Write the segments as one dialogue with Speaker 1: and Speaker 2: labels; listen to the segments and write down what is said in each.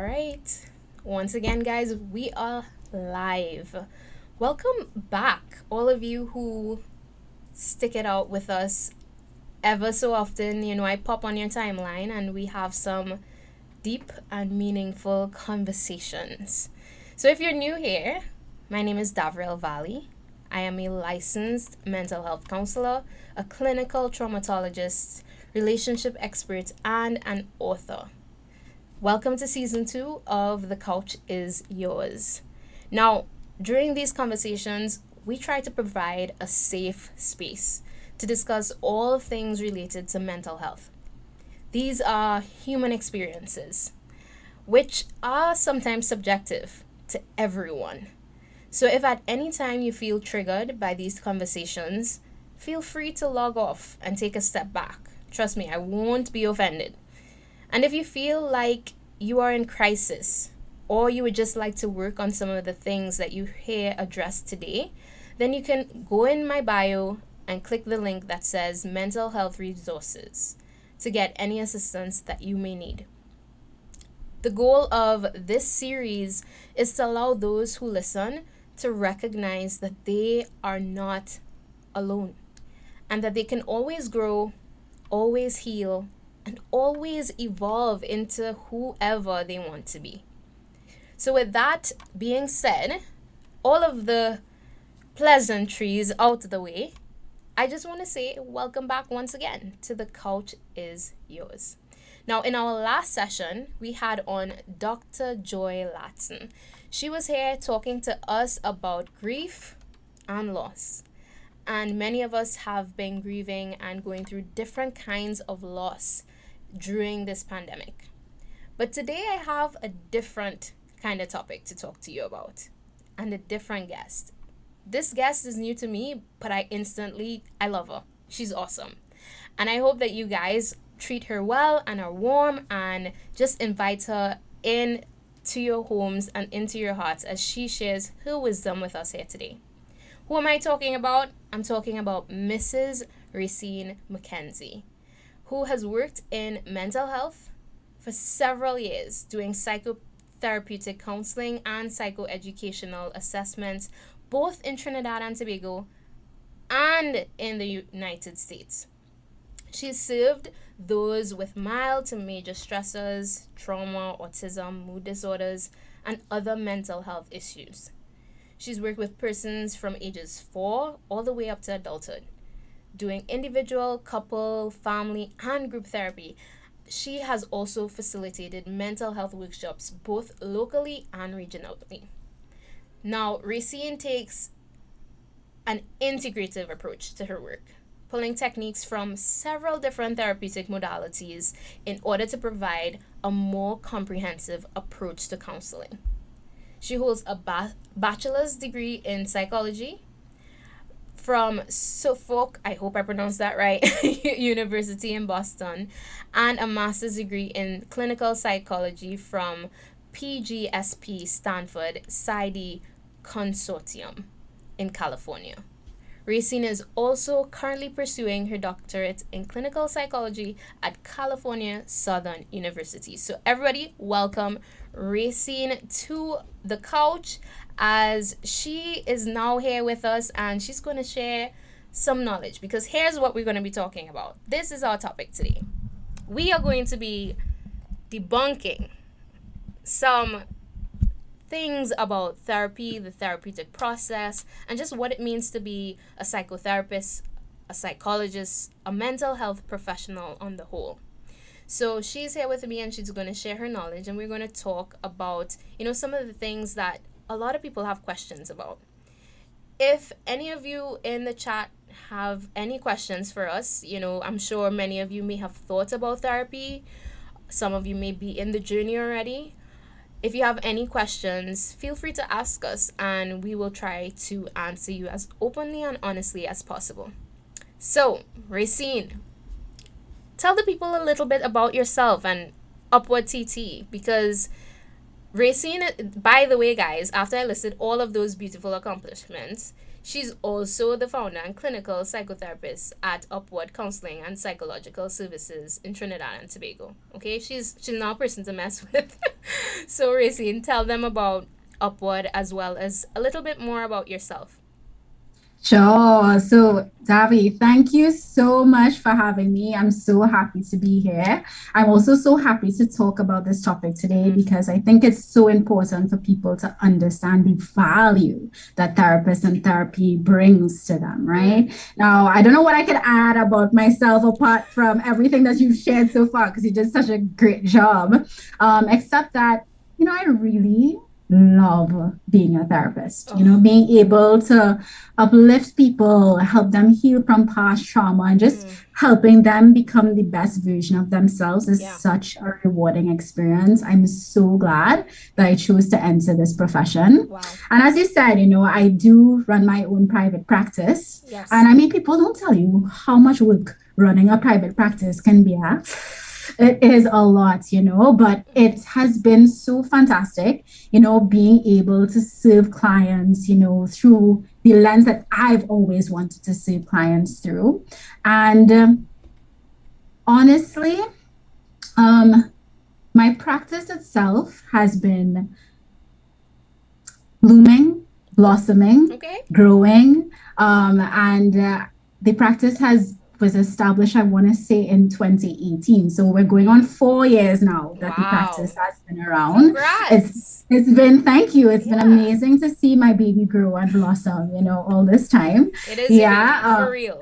Speaker 1: right. Once again, guys, we are live. Welcome back, all of you who stick it out with us ever so often. I pop on your timeline and we have some deep and meaningful conversations. So, if you're new here, my name is Davril Valley. I am a licensed mental health counselor, a clinical traumatologist, relationship expert, and an author. Welcome to season 2 of The Couch Is Yours. Now, during these conversations, we try to provide a safe space to discuss all things related to mental health. These are human experiences, which are sometimes subjective to everyone. So, if at any time you feel triggered by these conversations, feel free to log off and take a step back. Trust me, I won't be offended. And if you feel like you are in crisis or you would just like to work on some of the things that you hear addressed today, then you can go in my bio and click the link that says mental health resources to get any assistance that you may need. The goal of this series is to allow those who listen to recognize that they are not alone and that they can always grow, always heal, and always evolve into whoever they want to be. So, with that being said, all of the pleasantries out of the way, I just want to say welcome back once again to The Couch Is Yours. Now, in our last session, we had on Dr. Joy Latson. She was here talking to us about grief and loss. And many of us have been grieving and going through different kinds of loss during this pandemic. But today I have a different kind of topic to talk to you about and a different guest. This guest is new to me, but I love her. She's awesome. And I hope that you guys treat her well and are warm and just invite her in to your homes and into your hearts as she shares her wisdom with us here today. Who am I talking about? I'm talking about Mrs. Reycine Kenzie, who has worked in mental health for several years, doing psychotherapeutic counseling and psychoeducational assessments, both in Trinidad and Tobago and in the United States. She served those with mild to major stressors, trauma, autism, mood disorders, and other mental health issues. She's worked with persons from ages 4 all the way up to adulthood, doing individual, couple, family, and group therapy. She has also facilitated mental health workshops both locally and regionally. Now, Reycine takes an integrative approach to her work, pulling techniques from several different therapeutic modalities in order to provide a more comprehensive approach to counseling. She holds a bachelor's degree in psychology from Suffolk, I hope I pronounced that right, University in Boston, and a master's degree in clinical psychology from PGSP Stanford PsyD Consortium in California. Reycine is also currently pursuing her doctorate in clinical psychology at California Southern University. So everybody, welcome Reycine to the couch as she is now here with us and she's going to share some knowledge, because here's what we're going to be talking about. This is our topic today. We are going to be debunking some things about therapy, the therapeutic process, and just what it means to be a psychotherapist, a psychologist, a mental health professional on the whole. So she's here with me and she's going to share her knowledge, and we're going to talk about, some of the things that a lot of people have questions about. If any of you in the chat have any questions for us, I'm sure many of you may have thought about therapy. Some of you may be in the journey already. If you have any questions, feel free to ask us and we will try to answer you as openly and honestly as possible. So, Reycine, tell the people a little bit about yourself and Upward TT, because Reycine, by the way, guys, after I listed all of those beautiful accomplishments, she's also the founder and clinical psychotherapist at Upward Counseling and Psychological Services in Trinidad and Tobago. Okay, she's not a person to mess with. So, Racine, tell them about Upward as well as a little bit more about yourself.
Speaker 2: Sure. So, Davi, thank you so much for having me. I'm so happy to be here. I'm also so happy to talk about this topic today
Speaker 1: Mm-hmm.
Speaker 2: because I think it's so important for people to understand the value that therapists and therapy brings to them, right?
Speaker 1: Mm.
Speaker 2: Now, I don't know what I can add about myself apart from everything that you've shared so far because you did such a great job, except that, I really love being a therapist,
Speaker 1: Oh.
Speaker 2: being able to uplift people, help them heal from past trauma, and just
Speaker 1: Mm-hmm.
Speaker 2: helping them become the best version of themselves is
Speaker 1: Yeah.
Speaker 2: such a rewarding experience. I'm so glad that I chose to enter this profession.
Speaker 1: Wow.
Speaker 2: And as you said, I do run my own private practice.
Speaker 1: Yes.
Speaker 2: And I mean, people don't tell you how much work running a private practice can be. Huh? It is a lot, but it has been so fantastic, being able to serve clients, through the lens that I've always wanted to serve clients through. And honestly, um, my practice itself has been blooming,
Speaker 1: Oh.
Speaker 2: blossoming,
Speaker 1: Okay.
Speaker 2: growing, and the practice has was established, I want to say, in 2018. So we're going on
Speaker 1: Mm.
Speaker 2: 4 years now that the
Speaker 1: Wow.
Speaker 2: practice has been around. It's
Speaker 1: Congrats.
Speaker 2: it's been, thank you. It's been
Speaker 1: Yeah.
Speaker 2: amazing to see my baby grow and blossom, all this time.
Speaker 1: It is your
Speaker 2: Yeah,
Speaker 1: baby, for real.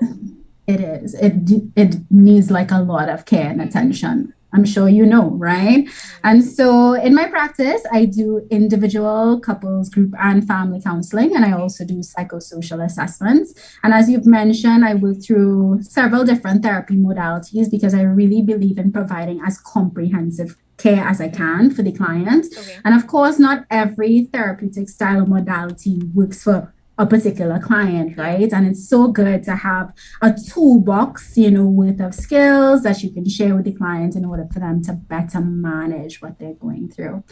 Speaker 2: it is. It needs like a lot of care and
Speaker 1: Mm-hmm.
Speaker 2: attention. I'm sure you know, right?
Speaker 1: Yeah.
Speaker 2: And so in my practice, I do individual, couples, group, and family counseling, and I
Speaker 1: Okay.
Speaker 2: also do psychosocial assessments. And as you've mentioned, I work through several different therapy modalities because I really believe in providing as comprehensive care as I
Speaker 1: Mm-hmm.
Speaker 2: can for the client.
Speaker 1: Okay.
Speaker 2: And of course, not every therapeutic style or modality works for a particular client,
Speaker 1: Yeah.
Speaker 2: right? And it's so good to have a toolbox, worth of skills that you can share with the client in order for them to better manage what they're going through.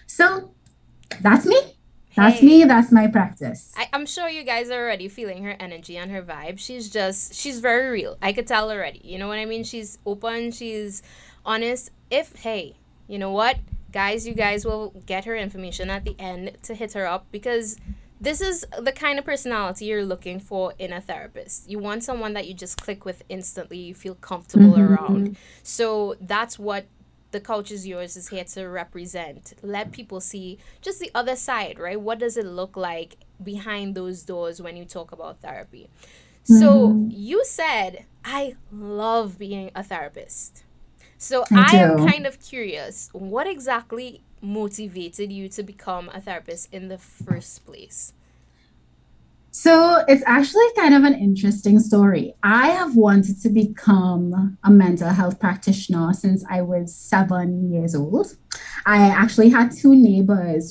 Speaker 2: So that's me. That's me.
Speaker 1: Hey,
Speaker 2: That's my practice.
Speaker 1: I'm sure you guys are already feeling her energy and her vibe. She's very real. I could tell already. You know what I mean? She's open, she's honest. If, hey, you know what? Guys, you guys will get her information at the end to hit her up because this is the kind of personality you're looking for in a therapist. You want someone that you just click with instantly, you feel comfortable around.
Speaker 2: Mm-hmm.
Speaker 1: So that's what the Couch is Yours is here to represent. Let people see just the other side, right? What does it look like behind those doors when you talk about therapy? So
Speaker 2: Mm-hmm.
Speaker 1: you said, I love being a therapist. So
Speaker 2: I
Speaker 1: I am
Speaker 2: do.
Speaker 1: kind of curious, what exactly motivated you to become a therapist in the first place?
Speaker 2: So it's actually kind of an interesting story. I have wanted to become a mental health practitioner since I was 7 years old. I actually had two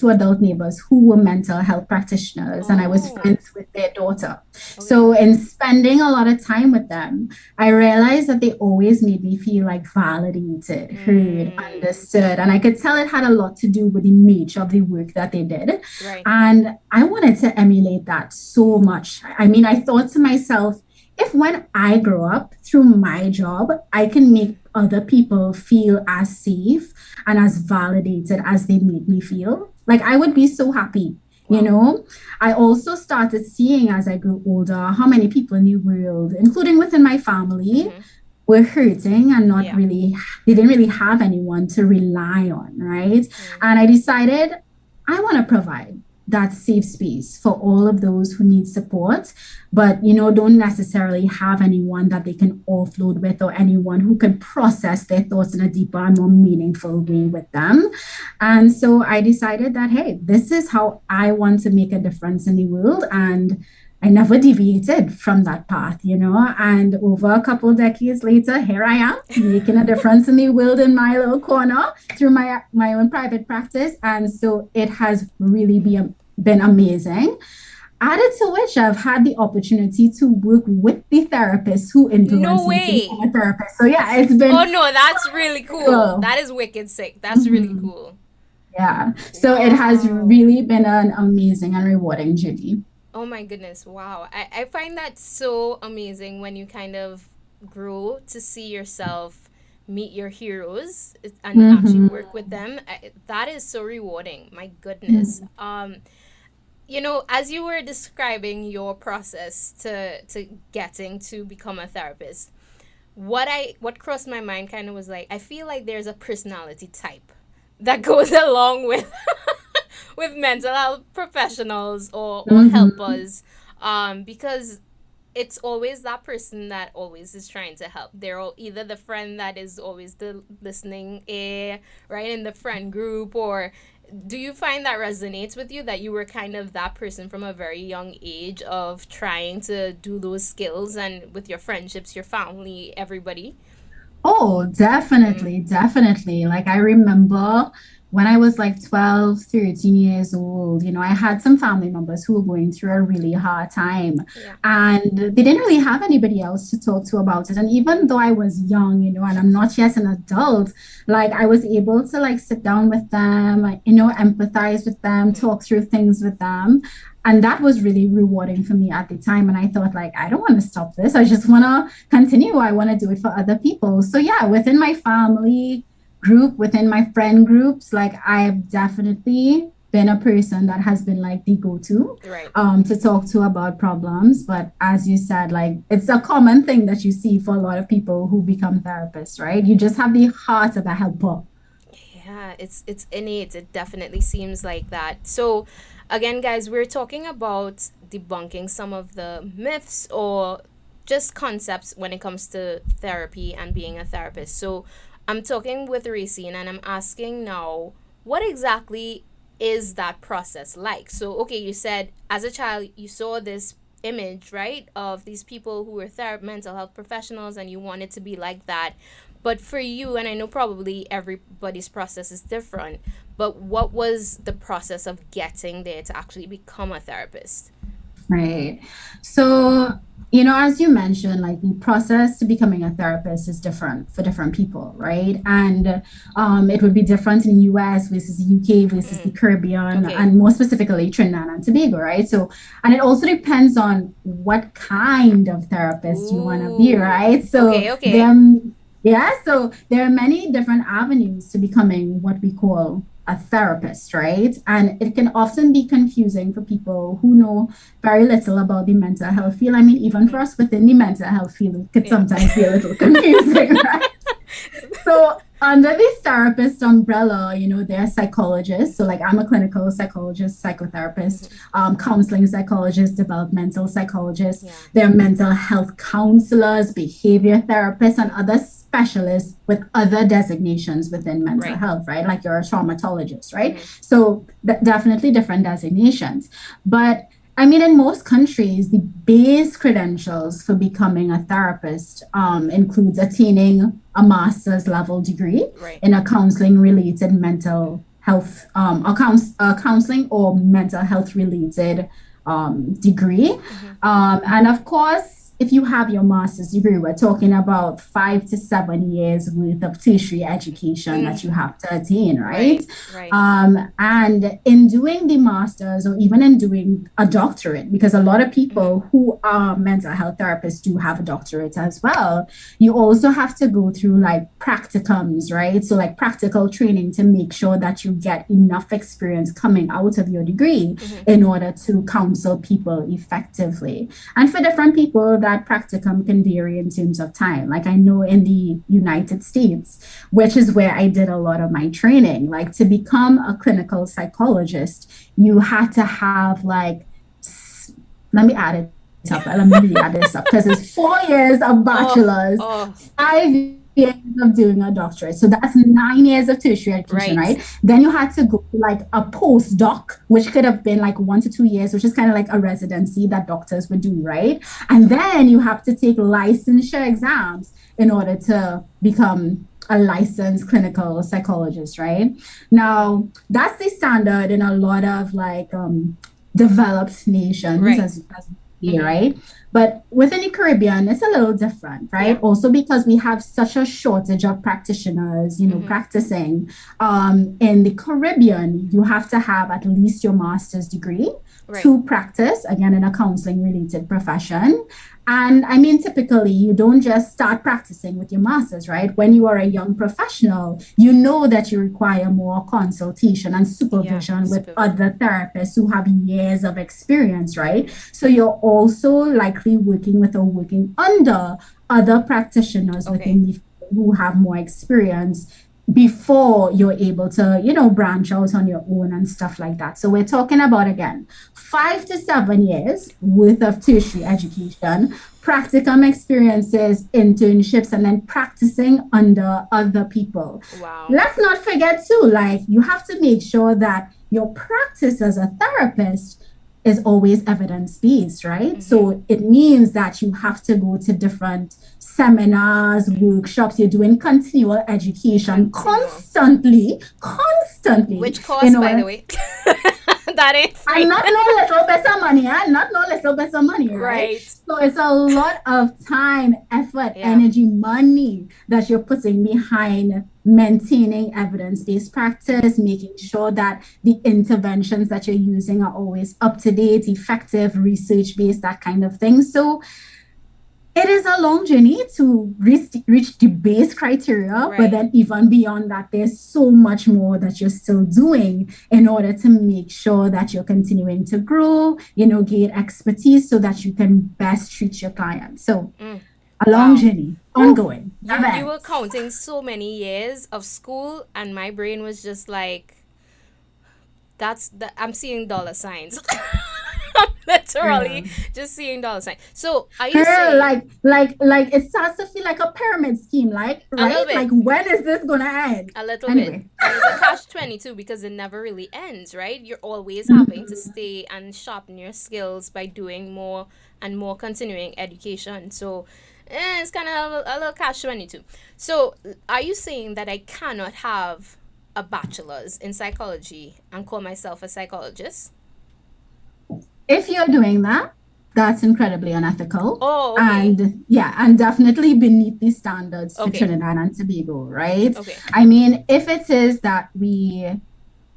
Speaker 2: adult neighbors who were mental health practitioners, and I was
Speaker 1: Oh,
Speaker 2: friends with their daughter.
Speaker 1: okay.
Speaker 2: So, in spending a lot of time with them, I realized that they always made me feel like validated, heard,
Speaker 1: Mm,
Speaker 2: understood. And I could tell it had a lot to do with the nature of the work that they did.
Speaker 1: right.
Speaker 2: And I wanted to emulate that so much. I mean, I thought to myself, if when I grow up through my job, I can make other people feel as safe and as validated as they made me feel, like I would be so happy. You
Speaker 1: Wow.
Speaker 2: know, I also started seeing as I grew older how many people in the world, including within my family,
Speaker 1: Mm-hmm.
Speaker 2: were hurting and not
Speaker 1: Yeah.
Speaker 2: really, they didn't really have anyone to rely on, right?
Speaker 1: Mm.
Speaker 2: And I decided I want to provide that safe space for all of those who need support, but don't necessarily have anyone that they can offload with or anyone who can process their thoughts in a deeper and more meaningful way
Speaker 1: Mm.
Speaker 2: with them. And so I decided that, hey, this is how I want to make a difference in the world. And I never deviated from that path. And over a couple of decades later, here I am making a difference in the world in my little corner through my own private practice. And so it has really been amazing. Added to which, I've had the opportunity to work with the therapist who
Speaker 1: No
Speaker 2: influenced me to become
Speaker 1: way.
Speaker 2: a therapist. So yeah, it's been
Speaker 1: Oh no, that's really cool.
Speaker 2: cool.
Speaker 1: That is wicked sick. That's really
Speaker 2: Mm-hmm.
Speaker 1: cool.
Speaker 2: Yeah. So it has
Speaker 1: Wow.
Speaker 2: really been an amazing and rewarding journey.
Speaker 1: Oh my goodness. Wow. I find that so amazing when you kind of grow to see yourself meet your heroes and actually
Speaker 2: Mm-hmm.
Speaker 1: work with them, that is so rewarding. My goodness. As you were describing your process to getting to become a therapist, what crossed my mind kind of was like, I feel like there's a personality type that goes along with with mental health professionals or
Speaker 2: Mm-hmm.
Speaker 1: helpers, because it's always that person that always is trying to help. They're all either the friend that is always the listening ear, right, in the friend group, or do you find that resonates with you, that you were kind of that person from a very young age of trying to do those skills and with your friendships, your family, everybody?
Speaker 2: Oh, definitely, definitely. Like I remember when I was like 12, 13 years old, I had some family members who were going through a really hard time
Speaker 1: Yeah.
Speaker 2: and they didn't really have anybody else to talk to about it. And even though I was young, and I'm not yet an adult, like I was able to like sit down with them, empathize with them, talk through things with them. And that was really rewarding for me at the time. And I thought, like, I don't want to stop this. I just want to continue. I want to do it for other people. So, yeah, within my family group, within my friend groups, like, I have definitely been a person that has been like the go-to
Speaker 1: Right.
Speaker 2: to talk to about problems. But as you said, like it's a common thing that you see for a lot of people who become therapists, right? You just have the heart of a helper.
Speaker 1: Yeah, it's innate. It definitely seems like that. So, again, guys, we're talking about debunking some of the myths or just concepts when it comes to therapy and being a therapist. So, I'm talking with Racine and I'm asking now, what exactly is that process like? So, okay, you said as a child you saw this image, right, of these people who were mental health professionals and you wanted to be like that. But for you, and I know probably everybody's process is different, but what was the process of getting there to actually become a therapist?
Speaker 2: Right. So, as you mentioned, like the process to becoming a therapist is different for different people, right? And it would be different in the US versus the UK versus the Caribbean,
Speaker 1: Okay.
Speaker 2: and more specifically Trinidad and Tobago, right? So, and it also depends on what kind of therapist you want to be,
Speaker 1: Ooh.
Speaker 2: right? So,
Speaker 1: Okay, okay.
Speaker 2: them, yeah, so there are many different avenues to becoming what we call a therapist, right? And it can often be confusing for people who know very little about the mental health field. I mean, even for us within the mental health field, it could
Speaker 1: Yeah.
Speaker 2: sometimes be a little confusing, right? So under the therapist umbrella, there are psychologists. So like I'm a clinical psychologist, psychotherapist, counseling psychologist, developmental psychologist.
Speaker 1: Yeah.
Speaker 2: There are mental health counselors, behavior therapists, and other specialists with other designations within mental
Speaker 1: Right.
Speaker 2: health, right? Like you're a traumatologist, right? So definitely different designations. But I mean, in most countries, the base credentials for becoming a therapist includes attaining a master's level degree
Speaker 1: Right.
Speaker 2: in a counseling related mental health counseling or mental health related degree. And of course, if you have your master's degree, we're talking about 5 to 7 years worth of tertiary education that you have to attain, right?
Speaker 1: Right. Right.
Speaker 2: And in doing the master's or even in doing a doctorate, because a lot of people who are mental health therapists do have a doctorate as well, you also have to go through like practicums, right? So, like practical training to make sure that you get enough experience coming out of your degree in order to counsel people effectively. And for different people, that practicum can vary in terms of time. Like I know in the United States, which is where I did a lot of my training, like to become a clinical psychologist, you had to have like, let me add it up. Let me really add this up because it's 4 years of
Speaker 1: Oh,
Speaker 2: bachelor's,
Speaker 1: oh,
Speaker 2: 5 years of doing a doctorate. So that's 9 years of tertiary education,
Speaker 1: right.
Speaker 2: right? Then you had to go to like a postdoc, which could have been like 1 to 2 years, which is kind of like a residency that doctors would do, right? And then you have to take licensure exams in order to become a licensed clinical psychologist, right? Now, that's the standard in a lot of like developed nations,
Speaker 1: Right.
Speaker 2: as right? But within the Caribbean, it's a little different, right?
Speaker 1: Yeah.
Speaker 2: Also because we have such a shortage of practitioners, practicing. In the Caribbean, you have to have at least your master's degree
Speaker 1: Right.
Speaker 2: to practice, again, in a counseling related profession. And I mean, typically, you don't just start practicing with your masters, right? When you are a young professional, you know that you require more consultation and
Speaker 1: Yeah,
Speaker 2: supervision with
Speaker 1: supervision.
Speaker 2: other therapists who have years of experience, right?
Speaker 1: Mm-hmm.
Speaker 2: So you're also likely working with or working under other practitioners
Speaker 1: Okay.
Speaker 2: within the field who have more experience before you're able to, branch out on your own and stuff like that. So we're talking about, again, 5 to 7 years worth of tertiary education, practicum experiences, internships, and then practicing under other people.
Speaker 1: Wow.
Speaker 2: Let's not forget, too, like you have to make sure that your practice as a therapist is always evidence based, right?
Speaker 1: Mm-hmm.
Speaker 2: So it means that you have to go to different seminars, workshops, you're doing continual education
Speaker 1: Continual.
Speaker 2: constantly
Speaker 1: Which
Speaker 2: in
Speaker 1: cost, by the
Speaker 2: order
Speaker 1: way? That ain't
Speaker 2: and
Speaker 1: free.
Speaker 2: not no little bit of money, and not no little bit of money, right?
Speaker 1: Right.
Speaker 2: So it's a lot of time, effort,
Speaker 1: Yeah.
Speaker 2: energy, money that you're putting behind maintaining evidence-based practice, making sure that the interventions that you're using are always up to date, effective, research-based, that kind of thing. So it is a long journey to reach the base criteria, but
Speaker 1: Right.
Speaker 2: then even beyond that, there's so much more that you're still doing in order to make sure that you're continuing to grow, gain expertise so that you can best treat your clients. So
Speaker 1: Mm.
Speaker 2: a long
Speaker 1: Wow.
Speaker 2: journey,
Speaker 1: Whew.
Speaker 2: ongoing,
Speaker 1: You
Speaker 2: never
Speaker 1: were
Speaker 2: ends.
Speaker 1: counting so many years of school, and my brain was just like, I'm seeing dollar signs. I'm
Speaker 2: Yeah.
Speaker 1: literally just seeing dollar signs. So are you
Speaker 2: Girl,
Speaker 1: saying
Speaker 2: like it starts to feel like a pyramid scheme, like,
Speaker 1: a little
Speaker 2: right? Like,
Speaker 1: bit?
Speaker 2: when is this gonna end?
Speaker 1: A little bit.
Speaker 2: Anyway.
Speaker 1: And it's a catch 22 because it never really ends, right? You're always having to
Speaker 2: Mhm.
Speaker 1: stay and sharpen your skills by doing more and more continuing education. So it's kind of a little catch 22. So are you saying that I cannot have a bachelor's in psychology and call myself a psychologist?
Speaker 2: If you're doing that, that's incredibly unethical.
Speaker 1: Oh, okay.
Speaker 2: And yeah, and definitely beneath the standards for
Speaker 1: Okay.
Speaker 2: Trinidad and Tobago, right?
Speaker 1: Okay.
Speaker 2: I mean, if it is that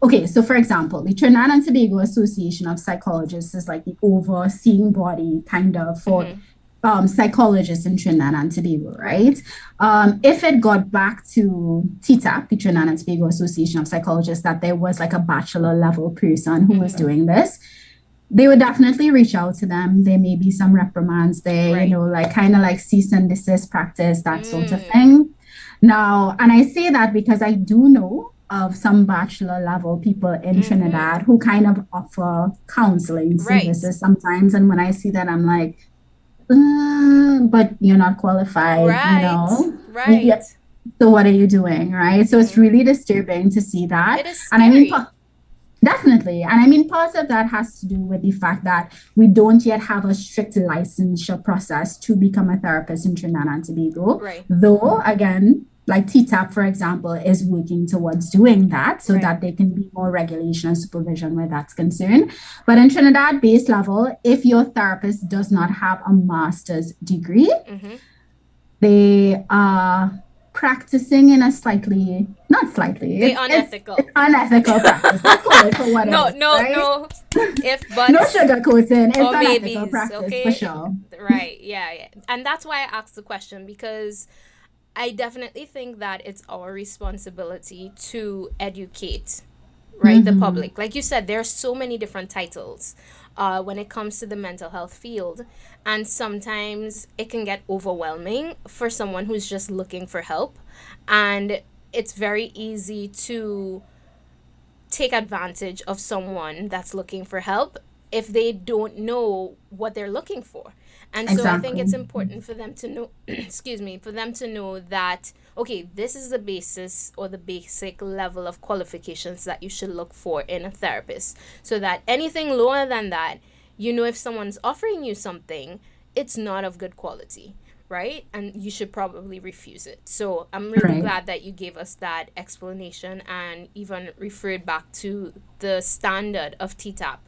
Speaker 2: okay, so for example, the Trinidad and Tobago Association of Psychologists is like the overseeing body kind of for
Speaker 1: Mm-hmm.
Speaker 2: psychologists in Trinidad and Tobago,
Speaker 1: Right.
Speaker 2: right? If it got back to TTAP, the Trinidad and Tobago Association of Psychologists, that there was like a bachelor level person who was
Speaker 1: Mm-hmm.
Speaker 2: doing this, they would definitely reach out to them. There may be some reprimands there,
Speaker 1: Right.
Speaker 2: like kind of like cease and desist practice, that sort of
Speaker 1: Mm.
Speaker 2: thing. Now, and I say that because I do know of some bachelor level people in
Speaker 1: Mm-hmm.
Speaker 2: Trinidad who kind of offer counseling
Speaker 1: Right.
Speaker 2: services sometimes. And when I see that, I'm like, but you're not qualified,
Speaker 1: Right.
Speaker 2: Yeah.
Speaker 1: Right.
Speaker 2: So what are you doing, right? So it's
Speaker 1: Mm-hmm.
Speaker 2: really disturbing to see that.
Speaker 1: It is
Speaker 2: And I mean,
Speaker 1: scary.
Speaker 2: definitely. And I mean, part of that has to do with the fact that we don't yet have a strict licensure process to become a therapist in Trinidad and Tobago.
Speaker 1: Right.
Speaker 2: Though, again, like TTAP, for example, is working towards doing that so
Speaker 1: Right.
Speaker 2: that there can be more regulation and supervision where that's concerned. But in Trinidad base level, if your therapist does not have a master's degree,
Speaker 1: Mm-hmm.
Speaker 2: they are practicing in a slightly, not slightly,
Speaker 1: They
Speaker 2: it's
Speaker 1: unethical.
Speaker 2: unethical practice. Let's call it for what it
Speaker 1: No,
Speaker 2: is,
Speaker 1: no,
Speaker 2: right?
Speaker 1: no. If
Speaker 2: No
Speaker 1: buts
Speaker 2: sugarcoating. It's
Speaker 1: or
Speaker 2: unethical
Speaker 1: maybes,
Speaker 2: practice for
Speaker 1: okay?
Speaker 2: sure.
Speaker 1: Right. Yeah, yeah. And that's why I asked the question because I definitely think that it's our responsibility to educate, right, the
Speaker 2: Mm-hmm.
Speaker 1: public. Like you said, there are so many different titles when it comes to the mental health field, and sometimes it can get overwhelming for someone who's just looking for help, and it's very easy to take advantage of someone that's looking for help if they don't know what they're looking for. And so I think it's
Speaker 2: Exactly.
Speaker 1: important for them to know, excuse me, for them to know that, okay, this is the basis or the basic level of qualifications that you should look for in a therapist. So that anything lower than that, if someone's offering you something, it's not of good quality, right? And you should probably refuse it. So I'm really
Speaker 2: Right.
Speaker 1: glad that you gave us that explanation and even referred back to the standard of TTAP.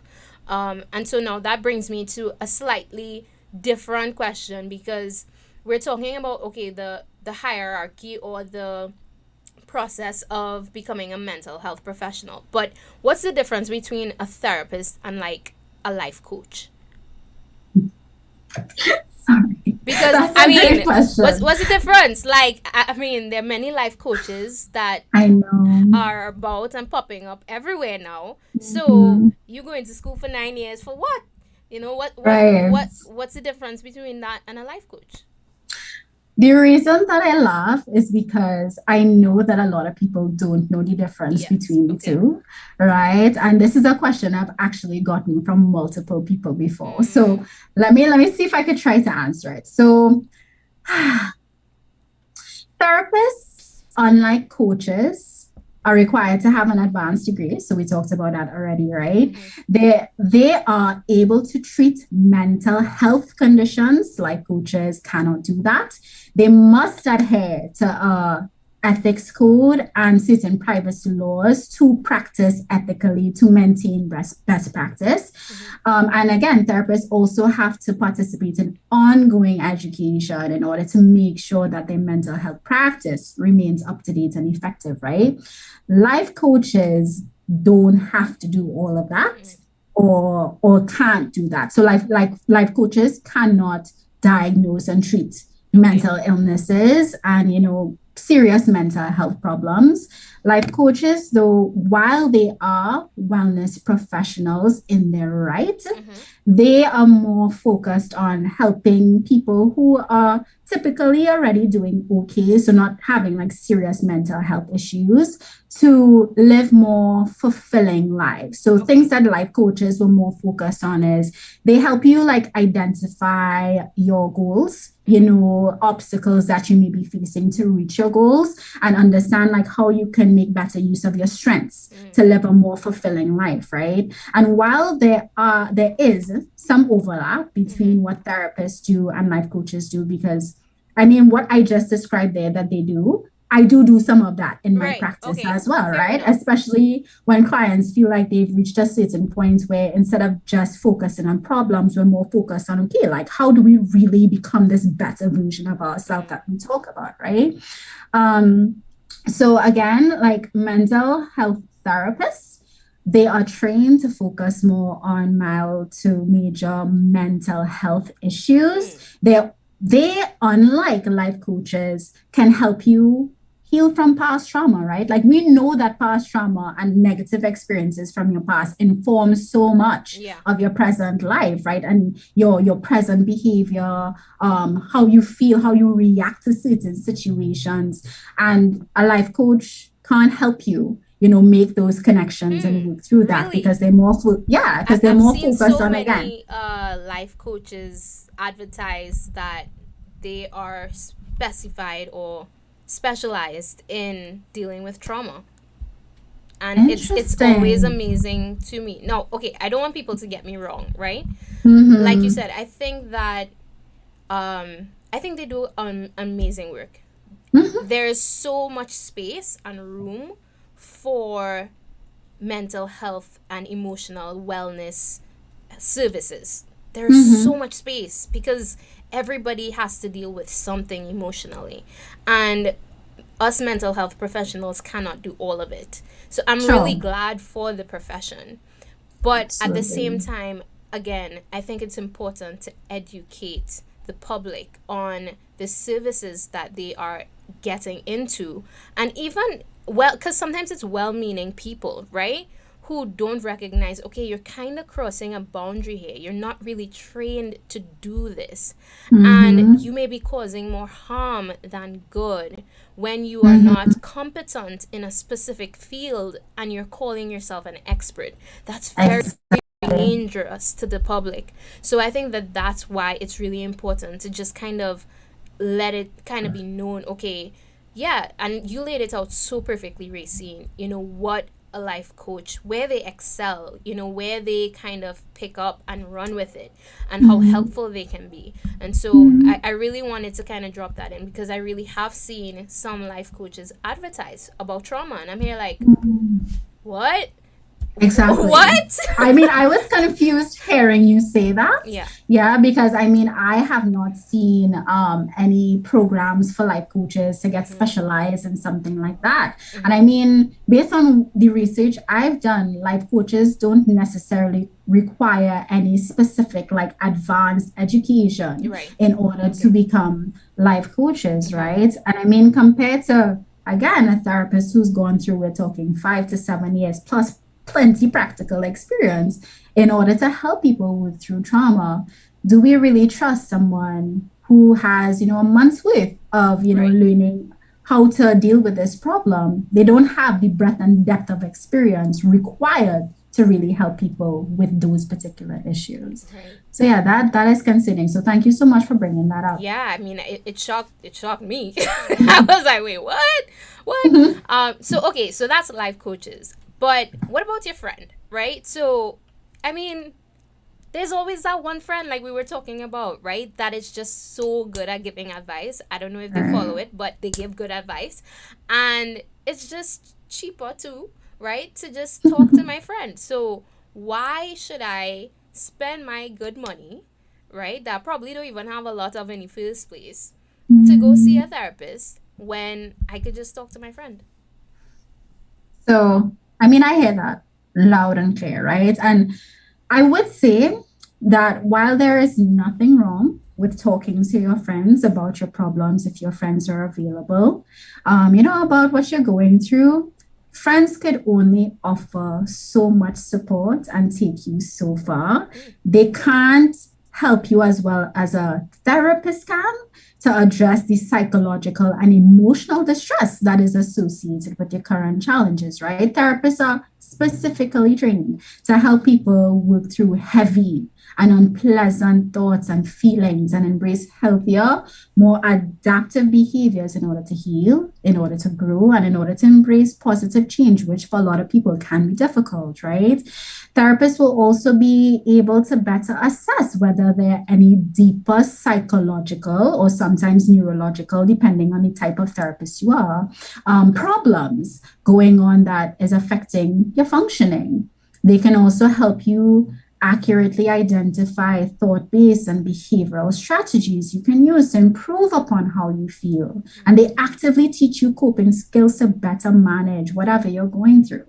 Speaker 1: And so now that brings me to a slightly different question because we're talking about, okay, the hierarchy or the process of becoming a mental health professional. But what's the difference between a therapist and like a life coach?
Speaker 2: Sorry.
Speaker 1: Because
Speaker 2: That's
Speaker 1: I
Speaker 2: a great
Speaker 1: mean,
Speaker 2: question.
Speaker 1: what's the difference? Like I mean, there are many life coaches that
Speaker 2: I know.
Speaker 1: are about and popping up everywhere now. So
Speaker 2: Mhm.
Speaker 1: you going to school for 9 years for what? You know
Speaker 2: Right.
Speaker 1: what's the difference between that and a life coach?
Speaker 2: The reason that I laugh is because I know that a lot of people don't know the difference
Speaker 1: Yes.
Speaker 2: between the
Speaker 1: Okay.
Speaker 2: two, right? And this is a question I've actually gotten from multiple people before. So
Speaker 1: Mm,
Speaker 2: let me see if I could try to answer it. So therapists, unlike coaches, are required to have an advanced degree. So we talked about that already, right?
Speaker 1: mm-hmm.
Speaker 2: They are able to treat mental health conditions like coaches cannot do that. They must adhere to a ethics code and certain privacy laws to practice ethically to maintain best practice.
Speaker 1: Mm-hmm.
Speaker 2: And again, therapists also have to participate in ongoing education in order to make sure that their mental health practice remains up to date and effective, right? Life coaches don't have to do all of that
Speaker 1: Mm-hmm.
Speaker 2: or can't do that. So life coaches cannot diagnose and treat
Speaker 1: Okay.
Speaker 2: mental illnesses and serious mental health problems. Life coaches, though, while they are wellness professionals in their right,
Speaker 1: Mm-hmm.
Speaker 2: they are more focused on helping people who are typically already doing okay, so not having like serious mental health issues, to live more fulfilling lives. So things
Speaker 1: Okay.
Speaker 2: that life coaches were more focused on is they help you like identify your goals,
Speaker 1: Mm-hmm.
Speaker 2: obstacles that you may be facing to reach your goals, and understand like how you can make better use of your strengths
Speaker 1: Mm-hmm.
Speaker 2: to live a more fulfilling life, right? And while there is some overlap
Speaker 1: Mm-hmm.
Speaker 2: between what therapists do and life coaches do, because I mean what I just described there that they do, I do some of that in my
Speaker 1: Right.
Speaker 2: practice
Speaker 1: Okay.
Speaker 2: as well,
Speaker 1: Fair
Speaker 2: right?
Speaker 1: enough.
Speaker 2: Especially when clients feel like they've reached a certain point where instead of just focusing on problems, we're more focused on, okay, like how do we really become this better version of ourselves
Speaker 1: Mm-hmm.
Speaker 2: that we talk about, right? Um, so again, like mental health therapists, they are trained to focus more on mild to major mental health issues.
Speaker 1: Mm.
Speaker 2: They, unlike life coaches, can help you heal from past trauma, right? Like we know that past trauma and negative experiences from your past inform so much
Speaker 1: Yeah.
Speaker 2: of your present life, right? And your present behavior, how you feel, how you react to certain situations. And a life coach can't help you, make those connections and
Speaker 1: Hmm.
Speaker 2: work through that
Speaker 1: Really?
Speaker 2: because they're more, yeah, because they're
Speaker 1: I've
Speaker 2: more
Speaker 1: seen
Speaker 2: focused
Speaker 1: so
Speaker 2: on, again.
Speaker 1: many life coaches advertise that they are specified or specialized in dealing with trauma. And it's always
Speaker 2: Interesting.
Speaker 1: amazing to me. No, okay, I don't want people to get me wrong, right? Like you
Speaker 2: Mm-hmm.
Speaker 1: said, I think they do amazing work.
Speaker 2: Mm-hmm.
Speaker 1: There is so much space and room for mental health and emotional wellness services. There's so
Speaker 2: Mm-hmm.
Speaker 1: much space because everybody has to deal with something emotionally. And us mental health professionals cannot do all of it. So I'm really
Speaker 2: Sure.
Speaker 1: glad for the profession. But at the same
Speaker 2: Absolutely.
Speaker 1: time, again, I think it's important to educate the public on the services that they are getting into. And even, well, because sometimes it's well meaning people, right? Who don't recognize, okay, you're kind of crossing a boundary here. You're not really trained to do this. And
Speaker 2: Mm-hmm.
Speaker 1: you may be causing more harm than good when you are
Speaker 2: Mm-hmm.
Speaker 1: not competent in a specific field and you're calling yourself an expert. That's very
Speaker 2: Exactly.
Speaker 1: dangerous to the public. So I think that that's why it's really important to just kind of let it kind of be known, okay, yeah, and you laid it out so perfectly, Racine. What a life coach, where they excel, where they kind of pick up and run with it, and how
Speaker 2: Mm-hmm.
Speaker 1: helpful they can be. And so
Speaker 2: Mm-hmm.
Speaker 1: I really wanted to kind of drop that in because I really have seen some life coaches advertise about trauma, and I'm here like,
Speaker 2: Mm-hmm.
Speaker 1: what?
Speaker 2: Exactly.
Speaker 1: What?
Speaker 2: I mean, I was confused hearing you say that.
Speaker 1: Yeah.
Speaker 2: Yeah, because I mean, I have not seen any programs for life coaches to get
Speaker 1: Mm-hmm.
Speaker 2: specialized in something like that. And I
Speaker 1: Mm-hmm.
Speaker 2: mean, based on the research I've done, life coaches don't necessarily require any specific, like, advanced education
Speaker 1: Right.
Speaker 2: in order to
Speaker 1: Okay.
Speaker 2: become life coaches,
Speaker 1: Mm-hmm.
Speaker 2: right? And I mean, compared to, again, a therapist who's gone through, we're talking 5 to 7 years plus plenty practical experience in order to help people with through trauma. Do we really trust someone who has, a month's worth of,
Speaker 1: Right.
Speaker 2: learning how to deal with this problem? They don't have the breadth and depth of experience required to really help people with those particular issues.
Speaker 1: Right.
Speaker 2: So yeah, that is concerning. So thank you so much for bringing that up.
Speaker 1: Yeah, I mean, it shocked me. I was like, wait, what? So okay, so that's life coaches. But what about your friend, right? So, I mean, there's always that one friend like we were talking about, right? That is just so good at giving advice. I don't know if they follow
Speaker 2: Right.
Speaker 1: it, but they give good advice. And it's just cheaper too, right? To just talk to my friend. So why should I spend my good money, right? That I probably don't even have a lot of in the first place to go see a therapist when I could just talk to my friend.
Speaker 2: So, I mean, I hear that loud and clear, right? And I would say that while there is nothing wrong with talking to your friends about your problems, if your friends are available, about what you're going through, friends could only offer so much support and take you so far.
Speaker 1: Mm,
Speaker 2: They can't help you as well as a therapist can to address the psychological and emotional distress that is associated with your current challenges, right? Therapists are specifically trained to help people work through heavy and unpleasant thoughts and feelings and embrace healthier, more adaptive behaviors in order to heal, in order to grow, and in order to embrace positive change, which for a lot of people can be difficult, right? Therapists will also be able to better assess whether there are any deeper psychological or sometimes neurological, depending on the type of therapist you are, problems going on that is affecting your functioning. They can also help you accurately identify thought based and behavioral strategies you can use to improve upon how you feel. And they actively teach you coping skills to better manage whatever you're going through.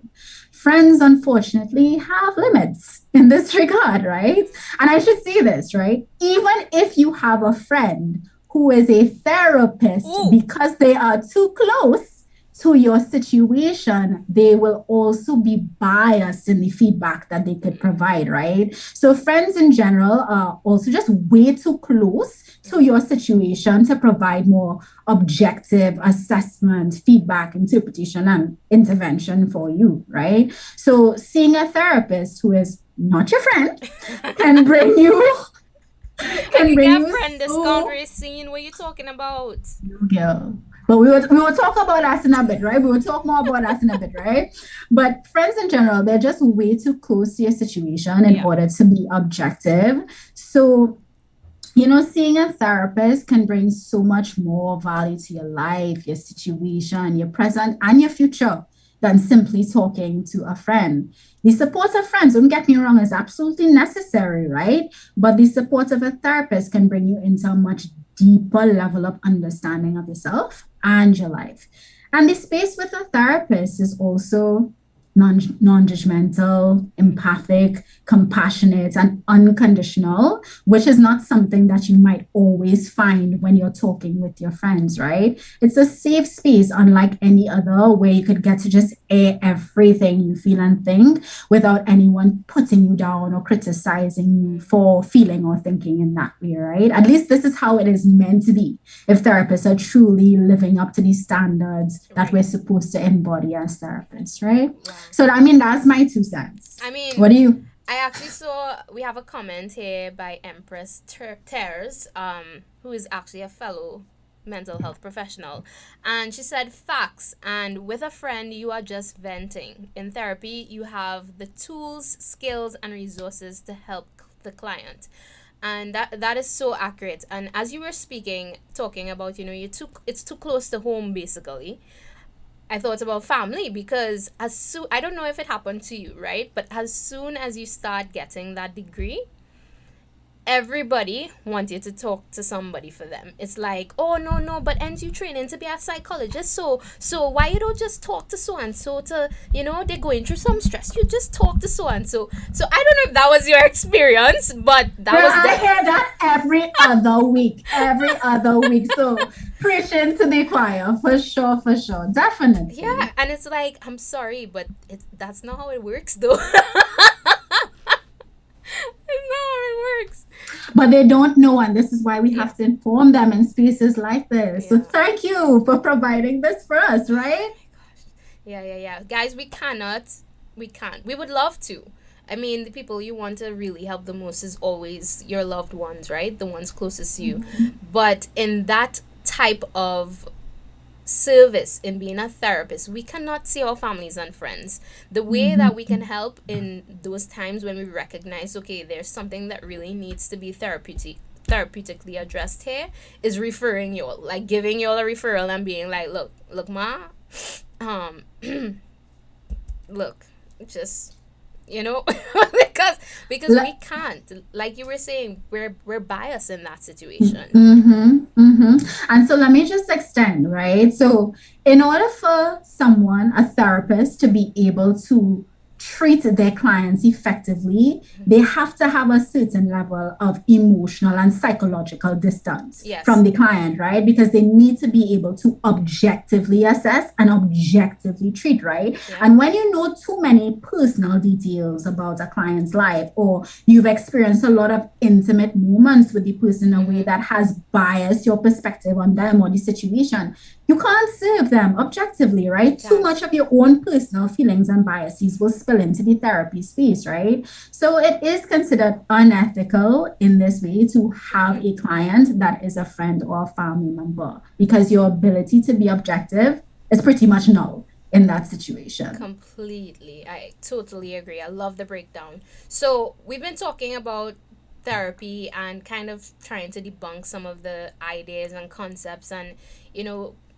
Speaker 2: Friends, unfortunately, have limits in this regard, right? And I should say this, right? Even if you have a friend who is a therapist,
Speaker 1: ooh.
Speaker 2: because they are too close to your situation, they will also be biased in the feedback that they could provide, right? So, friends in general are also just way too close to your situation to provide more objective assessment, feedback, interpretation, and intervention for you, right? So, seeing a therapist who is not your friend can bring you
Speaker 1: I
Speaker 2: can
Speaker 1: could
Speaker 2: bring
Speaker 1: get a
Speaker 2: you
Speaker 1: friend discount
Speaker 2: so
Speaker 1: Reycine. What are you talking about?
Speaker 2: girl. But we will talk about us in a bit, right? We will talk more about us in a bit, right? But friends in general, they're just way too close to your situation in
Speaker 1: Yeah.
Speaker 2: order to be objective. So, seeing a therapist can bring so much more value to your life, your situation, your present, and your future than simply talking to a friend. The support of friends, don't get me wrong, is absolutely necessary, right? But the support of a therapist can bring you into a much deeper level of understanding of yourself and your life. And the space with a therapist is also non-judgmental, empathic, compassionate, and unconditional, which is not something that you might always find when you're talking with your friends, right? It's a safe space, unlike any other, where you could get to just air everything you feel and think without anyone putting you down or criticizing you for feeling or thinking in that way, right? At least this is how it is meant to be if therapists are truly living up to these standards that
Speaker 1: Right.
Speaker 2: we're supposed to embody as therapists, right?
Speaker 1: Wow.
Speaker 2: So, I mean, that's my 2 cents.
Speaker 1: I mean,
Speaker 2: What do you?
Speaker 1: I actually saw we have a comment here by Empress Tears, who is actually a fellow mental health professional, and she said facts. And with a friend, you are just venting. In therapy, you have the tools, skills, and resources to help the client. And that is so accurate. And as you were speaking, talking about, it's too close to home basically. I thought about family because as soon, I don't know if it happened to you, right? But as soon as you start getting that degree, everybody wants you to talk to somebody for them. It's like, oh no, no, but aren't you training to be a psychologist? So why you don't just talk to so and so to, they're going through some stress. You just talk to so and so. So I don't know if that was your experience, but that
Speaker 2: Girl,
Speaker 1: was
Speaker 2: I
Speaker 1: the
Speaker 2: hear that every other week, every other week. So preaching to the choir, for sure, definitely.
Speaker 1: yeah, and it's like, I'm sorry, but that's not how it works though. It's not how it works.
Speaker 2: But they don't know, and this is why we
Speaker 1: Yeah.
Speaker 2: have to inform them in spaces like this. So
Speaker 1: Yeah.
Speaker 2: thank you for providing this for us, right?
Speaker 1: Yeah, yeah, yeah. Guys, we cannot. We can't. We would love to. I mean, the people you want to really help the most is always your loved ones, right? The ones closest to you. But in that type of service, in being a therapist, we cannot see our families and friends. The way that we can help in those times when we recognize, okay, there's something that really needs to be therapeutically addressed here, is referring you all, like giving you all a referral and being like, look, ma, um look, just, because we can't, like you were saying, we're biased in that situation.
Speaker 2: And so let me just extend, right? So, in order for someone, a therapist, to be able to treat their clients effectively, they have to have a certain level of emotional and psychological distance from
Speaker 1: Yes.
Speaker 2: the client, right? Because they need to be able to objectively assess and objectively treat, right?
Speaker 1: Yeah.
Speaker 2: And when you know too many personal details about a client's life, or you've experienced a lot of intimate moments with the person in a way that has biased your perspective on them or the situation, you can't serve them objectively,
Speaker 1: You
Speaker 2: right? Too
Speaker 1: can't.
Speaker 2: much of your own personal feelings and biases will spill into the therapy space, right? So it is considered unethical in this way to have a client that is a friend or a family member, because your ability to be objective is pretty much null in that situation.
Speaker 1: Completely. I totally agree. I love the breakdown. So, we've been talking about therapy and kind of trying to debunk some of the ideas and concepts, and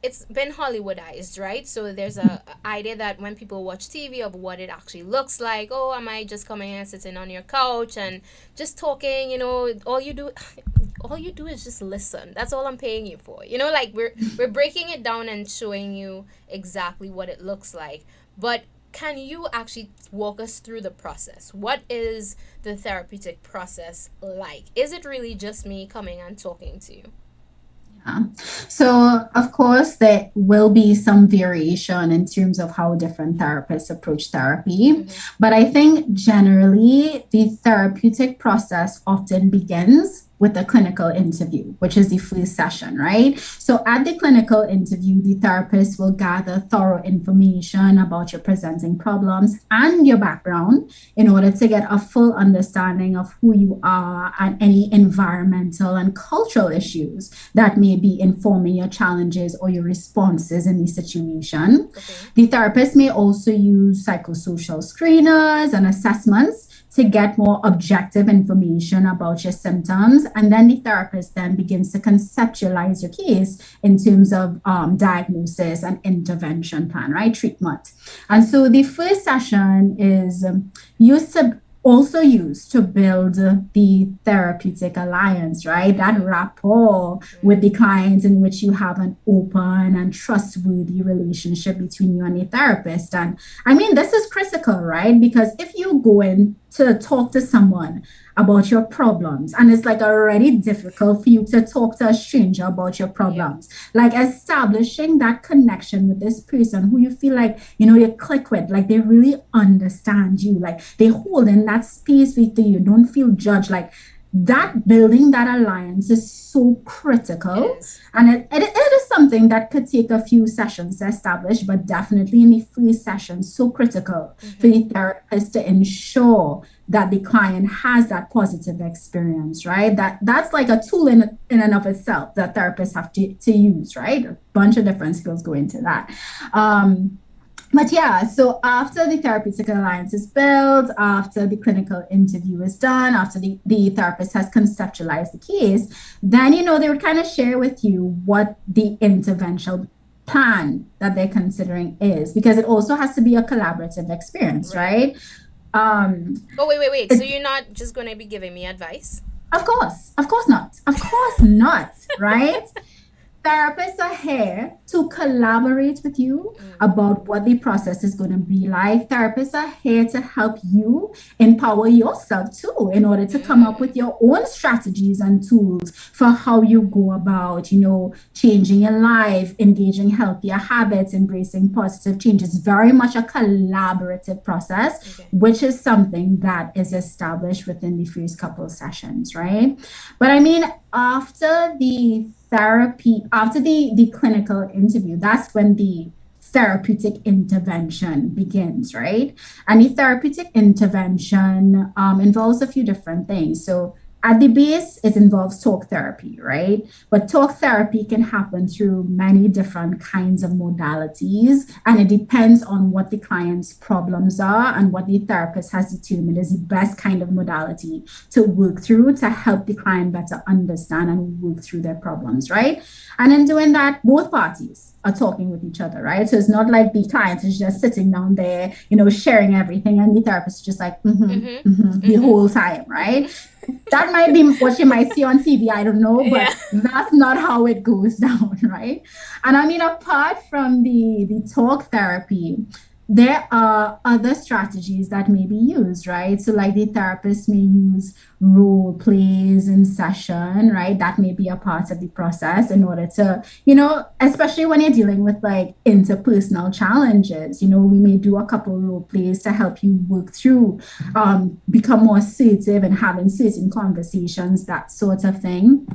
Speaker 1: it's been Hollywoodized, right? So there's a idea that when people watch TV of what it actually looks like, oh, am I just coming and sitting on your couch and just talking, all you do is just listen. That's all I'm paying you for. Like we're breaking it down and showing you exactly what it looks like. But can you actually walk us through the process? What is the therapeutic process like? Is it really just me coming and talking to you?
Speaker 2: Yeah. So, of course, there will be some variation in terms of how different therapists approach therapy.
Speaker 1: Mm-hmm.
Speaker 2: But I think generally the therapeutic process often begins with a clinical interview, which is the first session, right? So, at the clinical interview, the therapist will gather thorough information about your presenting problems and your background in order to get a full understanding of who you are and any environmental and cultural issues that may be informing your challenges or your responses in the situation.
Speaker 1: Okay.
Speaker 2: The therapist may also use psychosocial screeners and assessments to get more objective information about your symptoms. And then the therapist then begins to conceptualize your case in terms of diagnosis and intervention plan, right? Treatment. And so the first session is used to also used to build the therapeutic alliance, right? That rapport with the client, in which you have an open and trustworthy relationship between you and the therapist. And I mean, this is critical, right? Because if you go in to talk to someone about your problems, and it's like already difficult for you to talk to a stranger about your
Speaker 1: Yeah.
Speaker 2: problems, like establishing that connection with this person who you feel like, you click with, like they really understand you, like they hold in that space with you, don't feel judged, like that building that alliance is so
Speaker 1: It
Speaker 2: critical.
Speaker 1: is.
Speaker 2: And it is something that could take a few sessions to establish, but definitely in the first session, so critical for
Speaker 1: Mm-hmm.
Speaker 2: the therapist to ensure that the client has that positive experience, right? That's like a tool in and of itself that therapists have to use, right? A bunch of different skills go into that. Um, but yeah, so after the therapeutic alliance is built, after the clinical interview is done, after the therapist has conceptualized the case, then they would kind of share with you what the plan that they're considering is, because it also has to be a collaborative experience,
Speaker 1: Right.
Speaker 2: right? Um,
Speaker 1: Oh, wait. So
Speaker 2: it,
Speaker 1: you're not just going to be giving me advice?
Speaker 2: of course not, of course not, right? Therapists are here to collaborate with you
Speaker 1: Mm,
Speaker 2: about what the process is going to be like. Therapists are here to help you empower yourself too, in order to come up
Speaker 1: mm,
Speaker 2: with your own strategies and tools for how you go about, changing your life, engaging healthier habits, embracing positive change. It's very much a collaborative process,
Speaker 1: okay.
Speaker 2: which is something that is established within the first couple of sessions, right? But I mean, after the clinical interview, that's when the therapeutic intervention begins, right? And the therapeutic intervention involves a few different things. So at the base, it involves talk therapy, right? But talk therapy can happen through many different kinds of modalities, and it depends on what the client's problems are and what the therapist has determined is the best kind of modality to work through to help the client better understand and work through their problems, right? And in doing that, both parties are talking with each other, right? So it's not like the client is just sitting down there, sharing everything, and the therapist is just like,
Speaker 1: Mm-hmm.
Speaker 2: the
Speaker 1: Mm-hmm.
Speaker 2: whole time, right?
Speaker 1: Mm-hmm.
Speaker 2: That might be what you might see on TV, I don't know,
Speaker 1: Yeah.
Speaker 2: but that's not how it goes down, right? And I mean, apart from the talk therapy, there are other strategies that may be used, right? So, like the therapist may use role plays in session, right? That may be a part of the process in order to, especially when you're dealing with like interpersonal challenges, we may do a couple role plays to help you work through, become more assertive and having certain conversations, that sort of thing.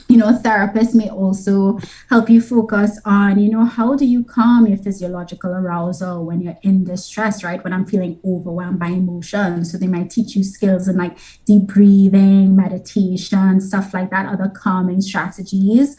Speaker 2: Therapists may also help you focus on, how do you calm your physiological arousal when you're in distress, right? When I'm feeling overwhelmed by emotions. So they might teach you skills in like deep breathing, meditation, stuff like that, other calming strategies.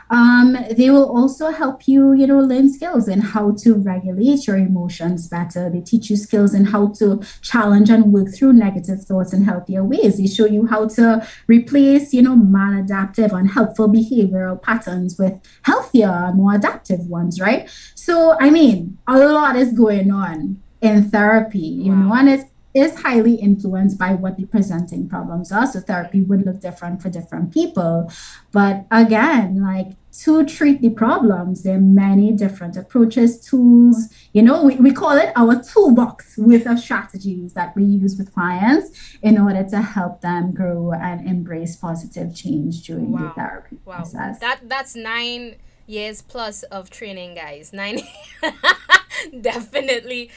Speaker 2: They will also help you, learn skills in how to regulate your emotions better. They teach you skills in how to challenge and work through negative thoughts in healthier ways. They show you how to replace, maladaptive, unhelpful behavioral patterns with healthier, more adaptive ones, right? So, I mean, a lot is going on in therapy,
Speaker 1: Wow.
Speaker 2: and it's is highly influenced by what the presenting problems are. So therapy would look different for different people. But again, like to treat the problems, there are many different approaches, tools. We call it our toolbox with of strategies that we use with clients in order to help them grow and embrace positive change during the
Speaker 1: Wow.
Speaker 2: therapy
Speaker 1: Wow.
Speaker 2: process.
Speaker 1: That's 9 years plus of training, guys. Nine. Definitely.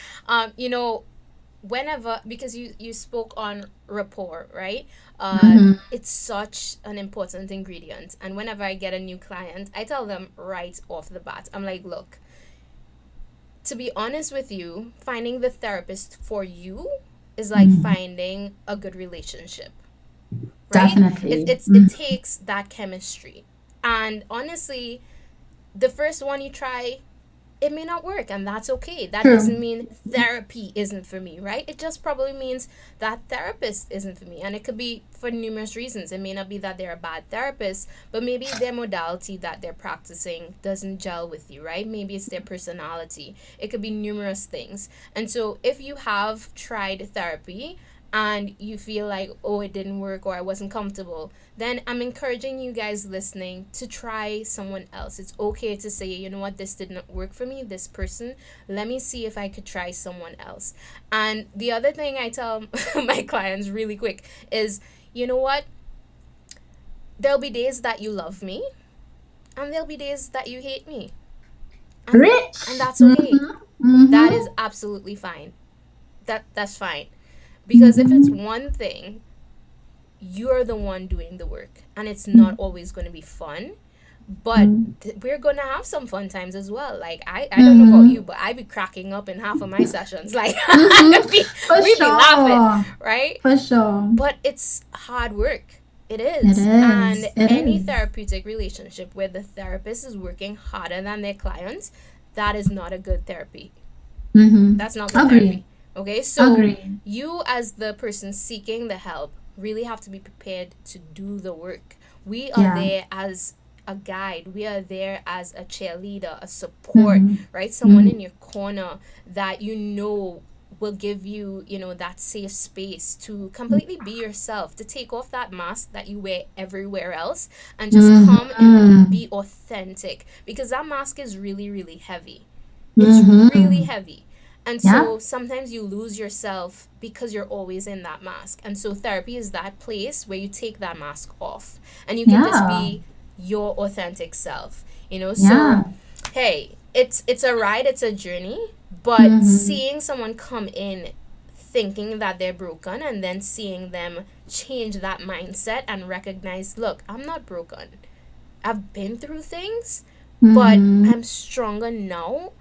Speaker 1: Whenever, because you spoke on rapport, right?
Speaker 2: Mm-hmm.
Speaker 1: It's such an important ingredient, and whenever I get a new client, I tell them right off the bat, I'm like, look, to be honest with you, finding the therapist for you is like
Speaker 2: Mm-hmm.
Speaker 1: finding a good relationship, right? it,
Speaker 2: Definitely.
Speaker 1: it's, it takes that chemistry, and honestly, the first one you try, it may not work, and that's okay. That doesn't
Speaker 2: True.
Speaker 1: mean therapy isn't for me, right? It just probably means that therapist isn't for me, and it could be for numerous reasons. It may not be that they're a bad therapist, but maybe their modality that they're practicing doesn't gel with you, right? Maybe it's their personality. It could be numerous things. And so if you have tried therapy and you feel like, oh, it didn't work or I wasn't comfortable, then I'm encouraging you guys listening to try someone else. It's okay to say, you know what, this did not work for me, this person. Let me see if I could try someone else. And the other thing I tell my clients really quick is, you know what, there'll be days that you love me and there'll be days that you hate me. And
Speaker 2: Rich.
Speaker 1: that's okay.
Speaker 2: Mm-hmm.
Speaker 1: That is
Speaker 2: Mm-hmm.
Speaker 1: absolutely fine. That's fine. Because if it's
Speaker 2: Mm-hmm.
Speaker 1: one thing, you're the one doing the work, and it's not always going to be fun, but we're gonna have some fun times as well. Like I don't know about
Speaker 2: Mm-hmm.
Speaker 1: you, but I be cracking up in half of my sessions. Like
Speaker 2: Mm-hmm. For
Speaker 1: we be laughing,
Speaker 2: sure.
Speaker 1: right?
Speaker 2: For sure.
Speaker 1: But it's hard work. It
Speaker 2: It
Speaker 1: is. And
Speaker 2: is. It
Speaker 1: any
Speaker 2: is.
Speaker 1: therapeutic relationship where the therapist is working harder than their clients, that is not a good therapy.
Speaker 2: Mm-hmm.
Speaker 1: That's not good
Speaker 2: Agree.
Speaker 1: therapy. Okay? So
Speaker 2: Agree.
Speaker 1: you, as the person seeking the help, really have to be prepared to do the work. We are
Speaker 2: Yeah.
Speaker 1: there as a guide. We are there as a cheerleader, a support,
Speaker 2: Mm-hmm.
Speaker 1: right? Someone
Speaker 2: Mm-hmm.
Speaker 1: in your corner that you know will give you, that safe space to completely be yourself, to take off that mask that you wear everywhere else and just come and
Speaker 2: Mm-hmm.
Speaker 1: be authentic, because that mask is really, really heavy. It's really
Speaker 2: Mm-hmm.
Speaker 1: heavy. And
Speaker 2: Yeah.
Speaker 1: so sometimes you lose yourself because you're always in that mask. And so therapy is that place where you take that mask off and you can just
Speaker 2: Yeah.
Speaker 1: be your authentic self. So
Speaker 2: Yeah.
Speaker 1: hey, it's a ride, it's a journey, but
Speaker 2: Mm-hmm.
Speaker 1: seeing someone come in thinking that they're broken and then seeing them change that mindset and recognize, look, I'm not broken. I've been through things, but
Speaker 2: Mm-hmm.
Speaker 1: I'm stronger now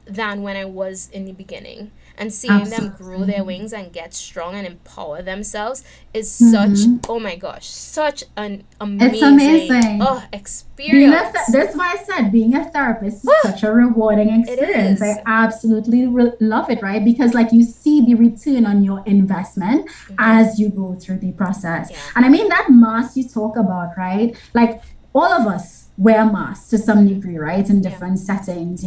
Speaker 1: than when I was in the beginning. And seeing them grow their
Speaker 2: Absolutely.
Speaker 1: wings and get strong and empower themselves is such,
Speaker 2: Mm-hmm.
Speaker 1: oh my gosh, such an
Speaker 2: It's
Speaker 1: amazing
Speaker 2: amazing.
Speaker 1: experience.
Speaker 2: That's why I said being a therapist is such a rewarding
Speaker 1: It
Speaker 2: experience.
Speaker 1: is.
Speaker 2: I absolutely love it, right? Because like you see the return on your investment as you go through the process.
Speaker 1: Yeah.
Speaker 2: And I mean that mask you talk about, right? Like all of us wear masks to some degree, right? In
Speaker 1: Yeah.
Speaker 2: different settings,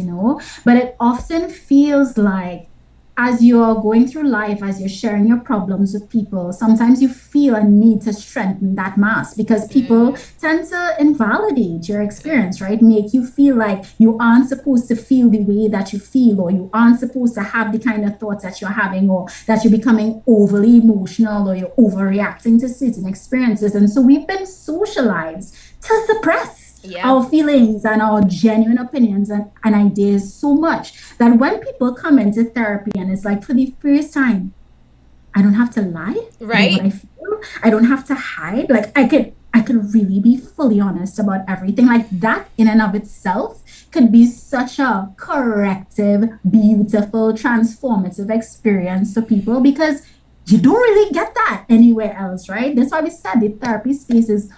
Speaker 2: but it often feels like as you're going through life, as you're sharing your problems with people, sometimes you feel a need to strengthen that mask because people tend to invalidate your experience, right? Make you feel like you aren't supposed to feel the way that you feel, or you aren't supposed to have the kind of thoughts that you're having, or that you're becoming overly emotional, or you're overreacting to certain experiences. And so we've been socialized to suppress
Speaker 1: Yeah.
Speaker 2: our feelings and our genuine opinions and ideas so much that when people come into therapy and it's like for the first time, I don't have to lie about what
Speaker 1: Right?
Speaker 2: I feel. I don't have to hide. Like I could really be fully honest about everything. Like that in and of itself could be such a corrective, beautiful, transformative experience for people because you don't really get that anywhere else, right? That's why we said the therapy space is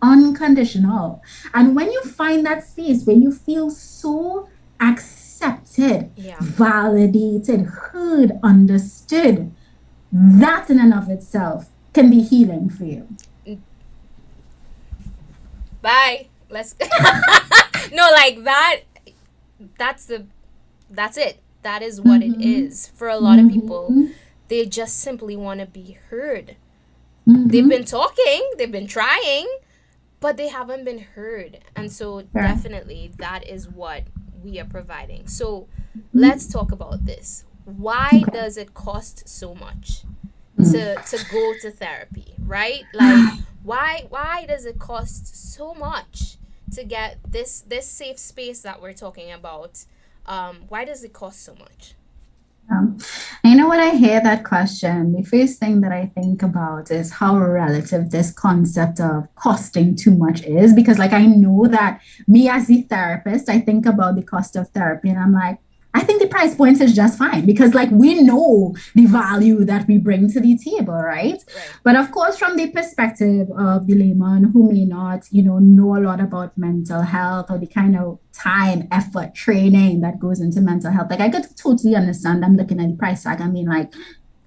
Speaker 2: unconditional. And when you find that space where you feel so accepted,
Speaker 1: Yeah.
Speaker 2: validated, heard, understood, that in and of itself can be healing for you.
Speaker 1: Bye. Let's no, like that, that's the that's it. That is what it
Speaker 2: Mm-hmm.
Speaker 1: is. For a lot of people,
Speaker 2: Mm-hmm.
Speaker 1: they just simply want to be heard. They've
Speaker 2: Mm-hmm.
Speaker 1: been talking, they've been trying, but they haven't been heard. And so
Speaker 2: Sure.
Speaker 1: definitely that is what we are providing. So let's
Speaker 2: Mm-hmm.
Speaker 1: talk about this. Why
Speaker 2: Okay.
Speaker 1: does it cost so much
Speaker 2: Mm.
Speaker 1: to go to therapy, right? Like why does it cost so much to get this safe space that we're talking about? Why does it cost so much?
Speaker 2: Um, and when I hear that question, the first thing that I think about is how relative this concept of costing too much is. Because, like, I know that me as the therapist, I think about the cost of therapy and I'm like, I think the price point is just fine because, like, we know the value that we bring to the table, right?
Speaker 1: Right.
Speaker 2: But of course, from the perspective of the layman who may not, know a lot about mental health or the kind of time, effort, training that goes into mental health, like I could totally understand. I'm looking at the price tag. I mean, like,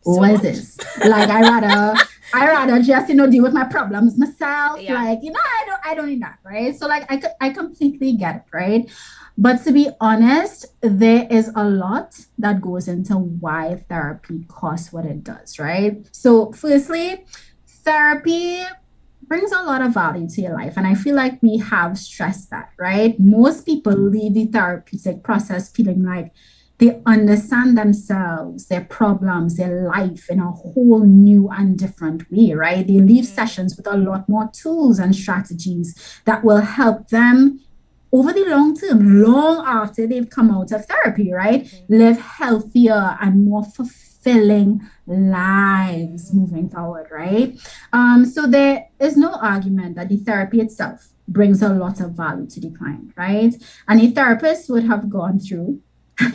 Speaker 1: So
Speaker 2: what is
Speaker 1: much?
Speaker 2: this? Like, I rather just deal with my problems myself.
Speaker 1: Yeah.
Speaker 2: Like, I don't need that, right? So like, I completely get it, right? But to be honest, there is a lot that goes into why therapy costs what it does, right? So, firstly, therapy brings a lot of value to your life. And I feel like we have stressed that, right? Most people leave the therapeutic process feeling like they understand themselves, their problems, their life in a whole new and different way, right? They leave sessions with a lot more tools and strategies that will help them over the long term, long after they've come out of therapy, right? Live healthier and more fulfilling lives moving forward, right? So there is no argument that the therapy itself brings a lot of value to the client, right? And a therapist would have gone through,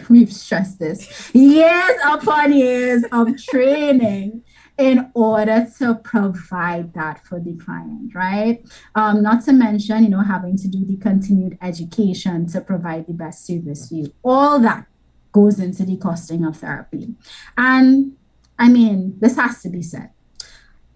Speaker 2: we've stressed this, years upon years of training in order to provide that for the client, right? Not to mention, having to do the continued education to provide the best service for you. All that goes into the costing of therapy. And I mean, this has to be said.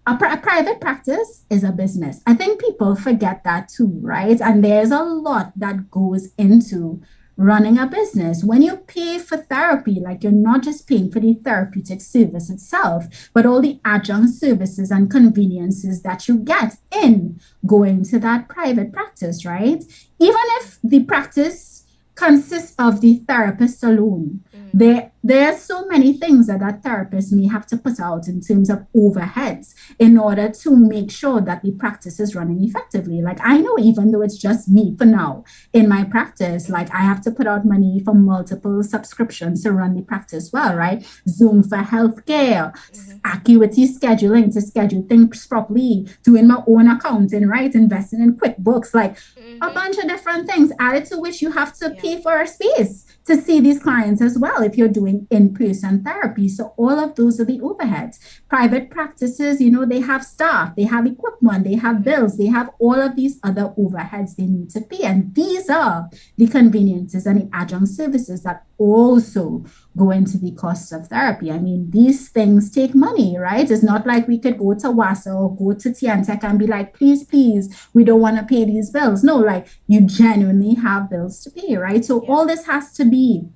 Speaker 2: a private practice is a business. I think people forget that too, right? And there's a lot that goes into running a business. When you pay for therapy, like you're not just paying for the therapeutic service itself, but all the adjunct services and conveniences that you get in going to that private practice, right? Even if the practice consists of the therapist alone,
Speaker 1: Mm.
Speaker 2: there are so many things that that therapist may have to put out in terms of overheads in order to make sure that the practice is running effectively. Like I know, even though it's just me for now in my practice, like I have to put out money for multiple subscriptions to run the practice well,
Speaker 1: Yeah.
Speaker 2: right? Zoom for healthcare,
Speaker 1: Mm-hmm.
Speaker 2: acuity scheduling to schedule things properly, doing my own accounting, right? Investing in QuickBooks, like a
Speaker 1: Mm-hmm.
Speaker 2: bunch of different things added to which you have to
Speaker 1: Yeah.
Speaker 2: pay for a space to see these clients as well if you're doing in-person therapy. So all of those are the overheads. Private practices, they have staff, they have equipment, they have
Speaker 1: Mm-hmm.
Speaker 2: bills, they have all of these other overheads they need to pay. And these are the conveniences and the adjunct services that also go into the cost of therapy. I mean, these things take money, right? It's
Speaker 1: Yeah.
Speaker 2: not like we could go to WASA or go to Tiantec and be like, please, please, we don't want to pay these bills. No, like you genuinely have bills to pay, right? So
Speaker 1: Yeah.
Speaker 2: all this has to be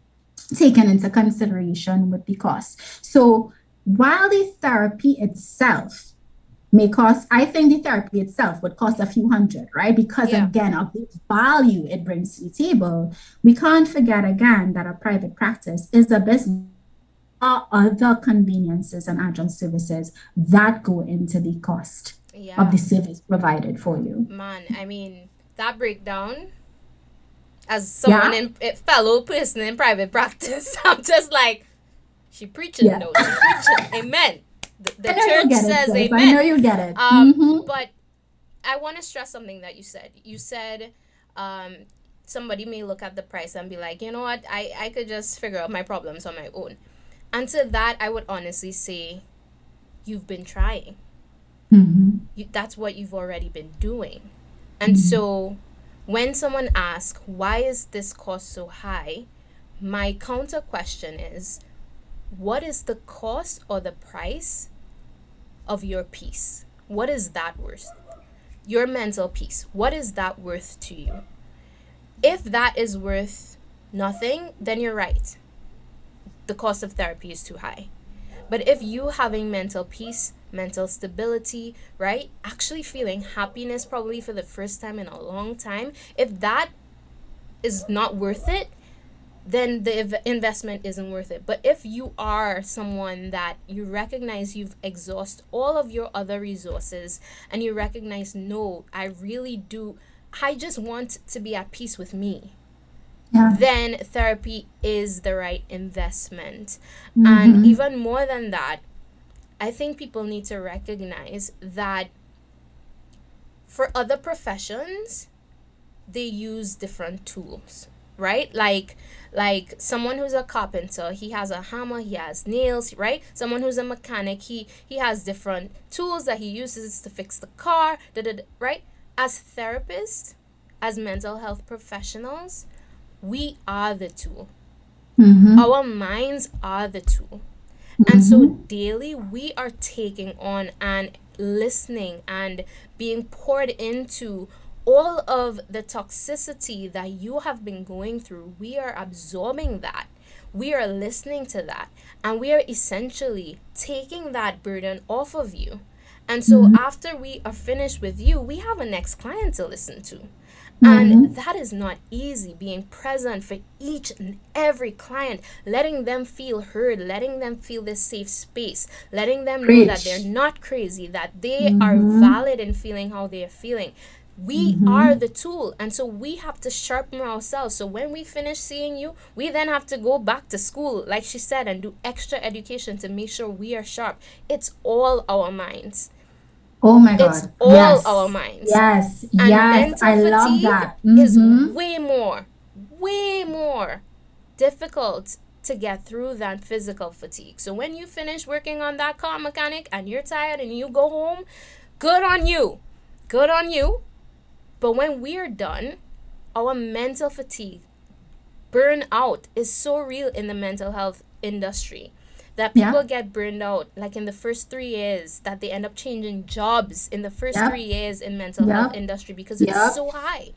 Speaker 2: taken into consideration with the cost. So while the therapy itself may cost, I think the therapy itself would cost a few hundred, right? Because
Speaker 1: Yeah.
Speaker 2: again, of the value it brings to the table, we can't forget again that a private practice is a business. Are other conveniences and adjunct services that go into the cost of the
Speaker 1: Yeah.
Speaker 2: service provided for you.
Speaker 1: Man, I mean, that breakdown, as someone
Speaker 2: Yeah,
Speaker 1: in a fellow person in private practice, I'm just like, she preaching
Speaker 2: yeah.
Speaker 1: though. She preaching. Amen. The
Speaker 2: I know you
Speaker 1: church
Speaker 2: get it,
Speaker 1: says
Speaker 2: sis. I know
Speaker 1: amen.
Speaker 2: you get it. Mm-hmm.
Speaker 1: But I want to stress something that you said. You said um, somebody may look at the price and be like, you know what, I could just figure out my problems on my own. And to that, I would honestly say, you've been trying.
Speaker 2: Mm-hmm.
Speaker 1: That's what you've already been doing. And
Speaker 2: Mm-hmm.
Speaker 1: so when someone asks, why is this cost so high? My counter question is, what is the cost or the price of your peace? What is that worth? Your mental peace. What is that worth to you? If that is worth nothing, then you're right. The cost of therapy is too high. But if you having mental peace, mental stability, right? Actually feeling happiness probably for the first time in a long time, if that is not worth it, then the investment isn't worth it. But if you are someone that you recognize you've exhausted all of your other resources and you recognize, no, I really do, I just want to be at peace with me,
Speaker 2: Yeah.
Speaker 1: then therapy is the right investment. And
Speaker 2: Mm-hmm.
Speaker 1: even more than that, I think people need to recognize that for other professions, they use different tools, right? Like someone who's a carpenter, he has a hammer, he has nails, right? Someone who's a mechanic, he has different tools that he uses to fix the car, right? As therapists, as mental health professionals, we are the tool.
Speaker 2: Mm-hmm.
Speaker 1: Our minds are the tool. And so
Speaker 2: Mm-hmm.
Speaker 1: daily we are taking on and listening and being poured into all of the toxicity that you have been going through. We are absorbing that. We are listening to that. And we are essentially taking that burden off of you. And so
Speaker 2: Mm-hmm.
Speaker 1: after we are finished with you, we have a next client to listen to. And
Speaker 2: Mm-hmm.
Speaker 1: that is not easy, being present for each and every client, letting them feel heard, letting them feel this safe space, letting them know that they're
Speaker 2: Preach.
Speaker 1: not crazy, that they are
Speaker 2: Mm-hmm.
Speaker 1: valid in feeling how they are feeling. We are
Speaker 2: Mm-hmm.
Speaker 1: the tool, and so we have to sharpen ourselves. So when we finish seeing you, we then have to go back to school, like she said, and do extra education to make sure we are sharp. It's all our minds.
Speaker 2: Oh my
Speaker 1: It's
Speaker 2: God.
Speaker 1: all our
Speaker 2: Yes.
Speaker 1: minds.
Speaker 2: Yes.
Speaker 1: And
Speaker 2: Yes.
Speaker 1: mental
Speaker 2: I love
Speaker 1: fatigue
Speaker 2: that.
Speaker 1: is
Speaker 2: Mm-hmm.
Speaker 1: way more difficult to get through than physical fatigue. So when you finish working on that car mechanic and you're tired and you go home, good on you. Good on you. But when we're done, our mental fatigue, burnout is so real in the mental health industry that
Speaker 2: Yeah.
Speaker 1: people get burned out like in the first 3 years, that they end up changing jobs in the first
Speaker 2: Yep.
Speaker 1: 3 years in mental health
Speaker 2: Yep.
Speaker 1: industry because it's
Speaker 2: Yep.
Speaker 1: so high.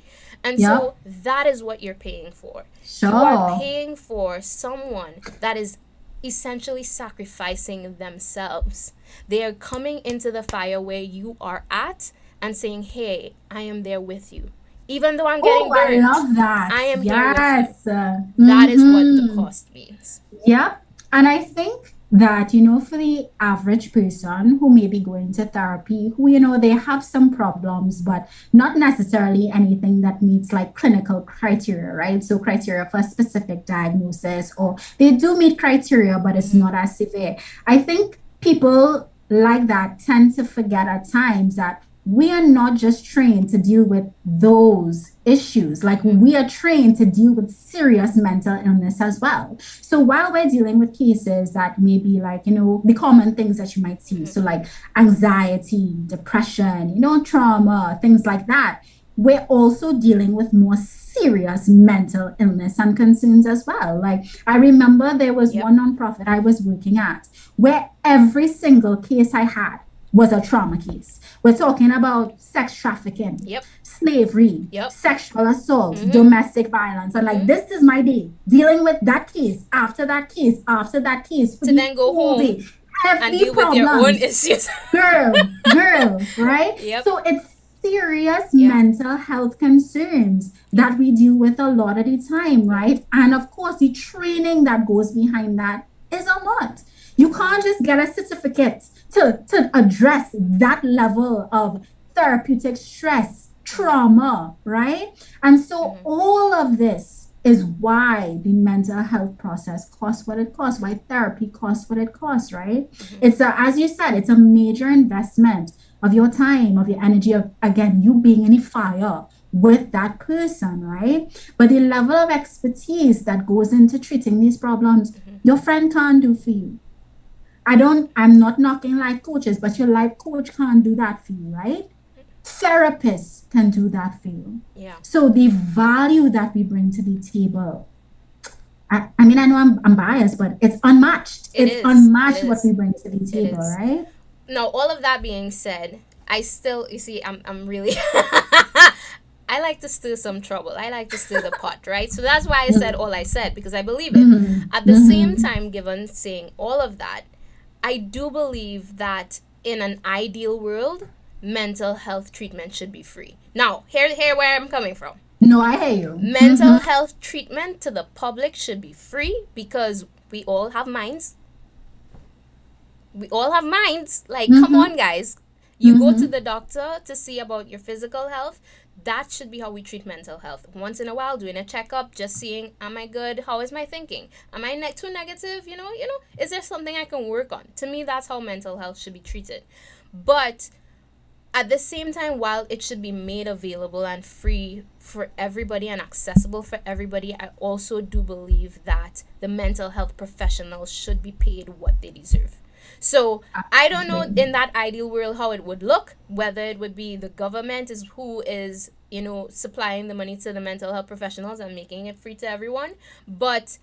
Speaker 1: And
Speaker 2: Yep.
Speaker 1: so that is what you're paying for. You are
Speaker 2: Sure.
Speaker 1: paying for someone that is essentially sacrificing themselves. They are coming into the fire where you are at and saying, hey, I am there with you. Even though I'm
Speaker 2: Oh,
Speaker 1: getting
Speaker 2: I
Speaker 1: burnt,
Speaker 2: love that.
Speaker 1: I am here with you.
Speaker 2: Yes.
Speaker 1: That is what the cost means.
Speaker 2: Yep. And I think that, for the average person who may be going to therapy, who, they have some problems, but not necessarily anything that meets like clinical criteria, right? So, criteria for a specific diagnosis, or they do meet criteria, but it's
Speaker 1: Mm-hmm.
Speaker 2: not as severe. I think people like that tend to forget at times that we are not just trained to deal with those issues. Like
Speaker 1: Mm-hmm.
Speaker 2: we are trained to deal with serious mental illness as well. So while we're dealing with cases that may be like, the common things that you might see,
Speaker 1: Mm-hmm.
Speaker 2: so like anxiety, depression, trauma, things like that, we're also dealing with more serious mental illness and concerns as well. Like I remember there was
Speaker 1: Yep.
Speaker 2: one nonprofit I was working at where every single case I had was a trauma case. We're talking about sex trafficking,
Speaker 1: Yep.
Speaker 2: slavery,
Speaker 1: Yep.
Speaker 2: sexual assault,
Speaker 1: Mm-hmm.
Speaker 2: domestic violence. And like,
Speaker 1: Mm-hmm.
Speaker 2: this is my day dealing with that case, after that case, after that case for
Speaker 1: To
Speaker 2: the
Speaker 1: then go
Speaker 2: whole
Speaker 1: home
Speaker 2: day.
Speaker 1: and
Speaker 2: Heavy
Speaker 1: deal with your own
Speaker 2: problems,
Speaker 1: issues.
Speaker 2: right?
Speaker 1: Yep.
Speaker 2: So it's serious
Speaker 1: Yeah.
Speaker 2: mental health concerns
Speaker 1: Yep.
Speaker 2: that we deal with a lot of the time,
Speaker 1: Yep.
Speaker 2: right? And of course, the training that goes behind that is a lot. You can't just get a certificate to address that level of therapeutic stress, trauma, right? And so
Speaker 1: Mm-hmm.
Speaker 2: all of this is why the mental health process costs what it costs, why therapy costs what it costs, right?
Speaker 1: Mm-hmm.
Speaker 2: It's as you said, it's a major investment of your time, of your energy, of again, you being in the fire with that person, right? But the level of expertise that goes into treating these problems,
Speaker 1: Mm-hmm.
Speaker 2: your friend can't do for you. I'm not knocking life coaches, but your life coach can't do that for you, right? Therapists can do that for you.
Speaker 1: Yeah.
Speaker 2: So the value that we bring to the table, I mean, I know I'm biased, but it's unmatched.
Speaker 1: It
Speaker 2: It's
Speaker 1: is. It
Speaker 2: unmatched what we
Speaker 1: is.
Speaker 2: bring to the
Speaker 1: It
Speaker 2: table,
Speaker 1: is.
Speaker 2: right?
Speaker 1: Now, all of that being said, I still, you see, I'm really, I like to stir some trouble. I like to stir the pot, right? So that's why I said all I said, because I believe it.
Speaker 2: Mm-hmm.
Speaker 1: At the same
Speaker 2: Mm-hmm.
Speaker 1: time, given saying all of that, I do believe that in an ideal world, mental health treatment should be free. Now, here where I'm coming from.
Speaker 2: No, I hear you.
Speaker 1: Mental
Speaker 2: Mm-hmm.
Speaker 1: health treatment to the public should be free because we all have minds. We all have minds. Like, come
Speaker 2: Mm-hmm.
Speaker 1: on, guys. You go to
Speaker 2: Mm-hmm.
Speaker 1: the doctor to see about your physical health. That should be how we treat mental health. Once in a while, doing a checkup, just seeing, am I good? How is my thinking? Am I too negative? Is there something I can work on? To me, that's how mental health should be treated. But at the same time, while it should be made available and free for everybody and accessible for everybody, I also do believe that the mental health professionals should be paid what they deserve. So I don't know
Speaker 2: Absolutely.
Speaker 1: in that ideal world how it would look, whether it would be the government is who is, supplying the money to the mental health professionals and making it free to everyone. But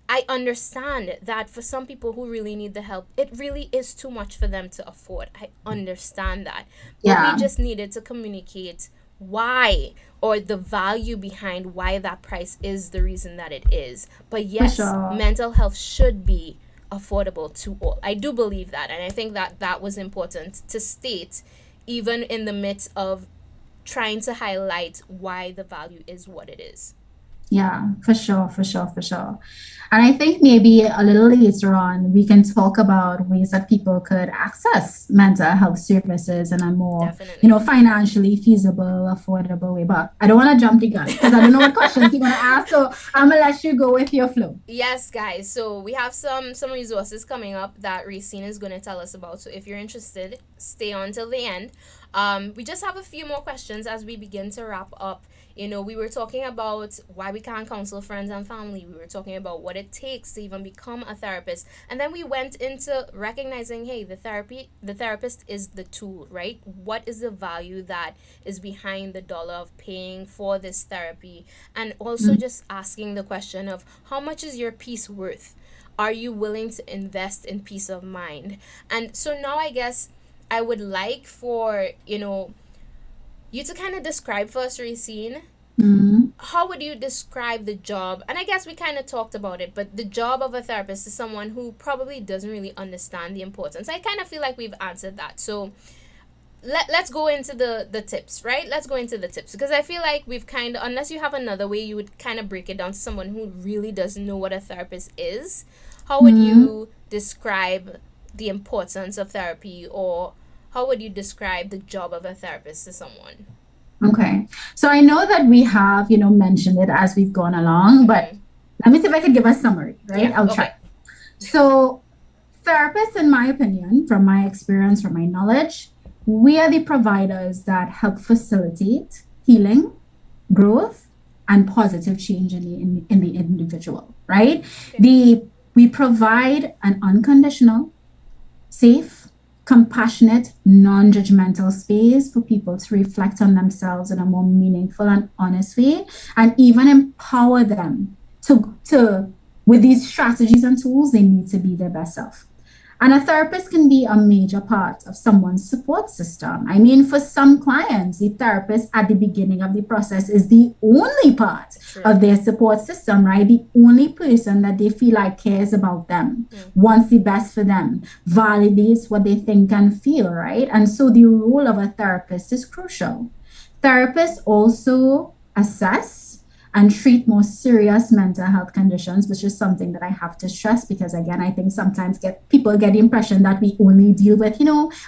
Speaker 1: I understand that for some people who really need the help, it really is too much for them to afford. I understand that. But we
Speaker 2: Yeah,
Speaker 1: just needed to communicate why or the value behind why that price is the reason that it is. But
Speaker 2: for
Speaker 1: yes,
Speaker 2: sure.
Speaker 1: mental health should be affordable to all. I do believe that. And I think that that was important to state, even in the midst of trying to highlight why the value is what it is.
Speaker 2: Yeah, for sure, for sure, for sure. And I think maybe a little later on, we can talk about ways that people could access mental health services in a more,
Speaker 1: Definitely.
Speaker 2: financially feasible, affordable way. But I don't want to jump the gun because I don't know what questions you're going to ask. So I'm going to let you go with your flow.
Speaker 1: Yes, guys. So we have some resources coming up that Reycine is going to tell us about. So if you're interested, stay on till the end. We just have a few more questions as we begin to wrap up We were talking about why we can't counsel friends and family. We were talking about what it takes to even become a therapist. And then we went into recognizing, hey, the therapist is the tool, right? What is the value that is behind the dollar of paying for this therapy? And also just asking the question of how much is your peace worth? Are you willing to invest in peace of mind? And so now I guess I would like for, you to kind of describe for us, Racine,
Speaker 2: Mhm.
Speaker 1: how would you describe the job? And I guess we kind of talked about it, but the job of a therapist is someone who probably doesn't really understand the importance. I kind of feel like we've answered that. So let's go into the tips, right? Let's go into the tips because I feel like we've kind of, unless you have another way you would kind of break it down to someone who really doesn't know what a therapist is, how would
Speaker 2: Mhm.
Speaker 1: you describe the importance of therapy, or how would you describe the job of a therapist to someone?
Speaker 2: Okay. So I know that we have, mentioned it as we've gone along, but
Speaker 1: Mm-hmm.
Speaker 2: let me see if I could give a summary, right?
Speaker 1: Yeah,
Speaker 2: I'll try.
Speaker 1: okay.
Speaker 2: So, therapists, in my opinion, from my experience, from my knowledge, we are the providers that help facilitate healing, growth, and positive change in the individual, right?
Speaker 1: Okay.
Speaker 2: We provide an unconditional, safe, compassionate, non judgmental space for people to reflect on themselves in a more meaningful and honest way, and even empower them with these strategies and tools, they need to be their best self. And a therapist can be a major part of someone's support system. I mean, for some clients, the therapist at the beginning of the process is the only part
Speaker 1: True.
Speaker 2: of their support system, right? The only person that they feel like cares about them,
Speaker 1: Mm.
Speaker 2: wants the best for them, validates what they think and feel, right? And so the role of a therapist is crucial. Therapists also assess and treat more serious mental health conditions, which is something that I have to stress because, again, I think sometimes people get the impression that we only deal with,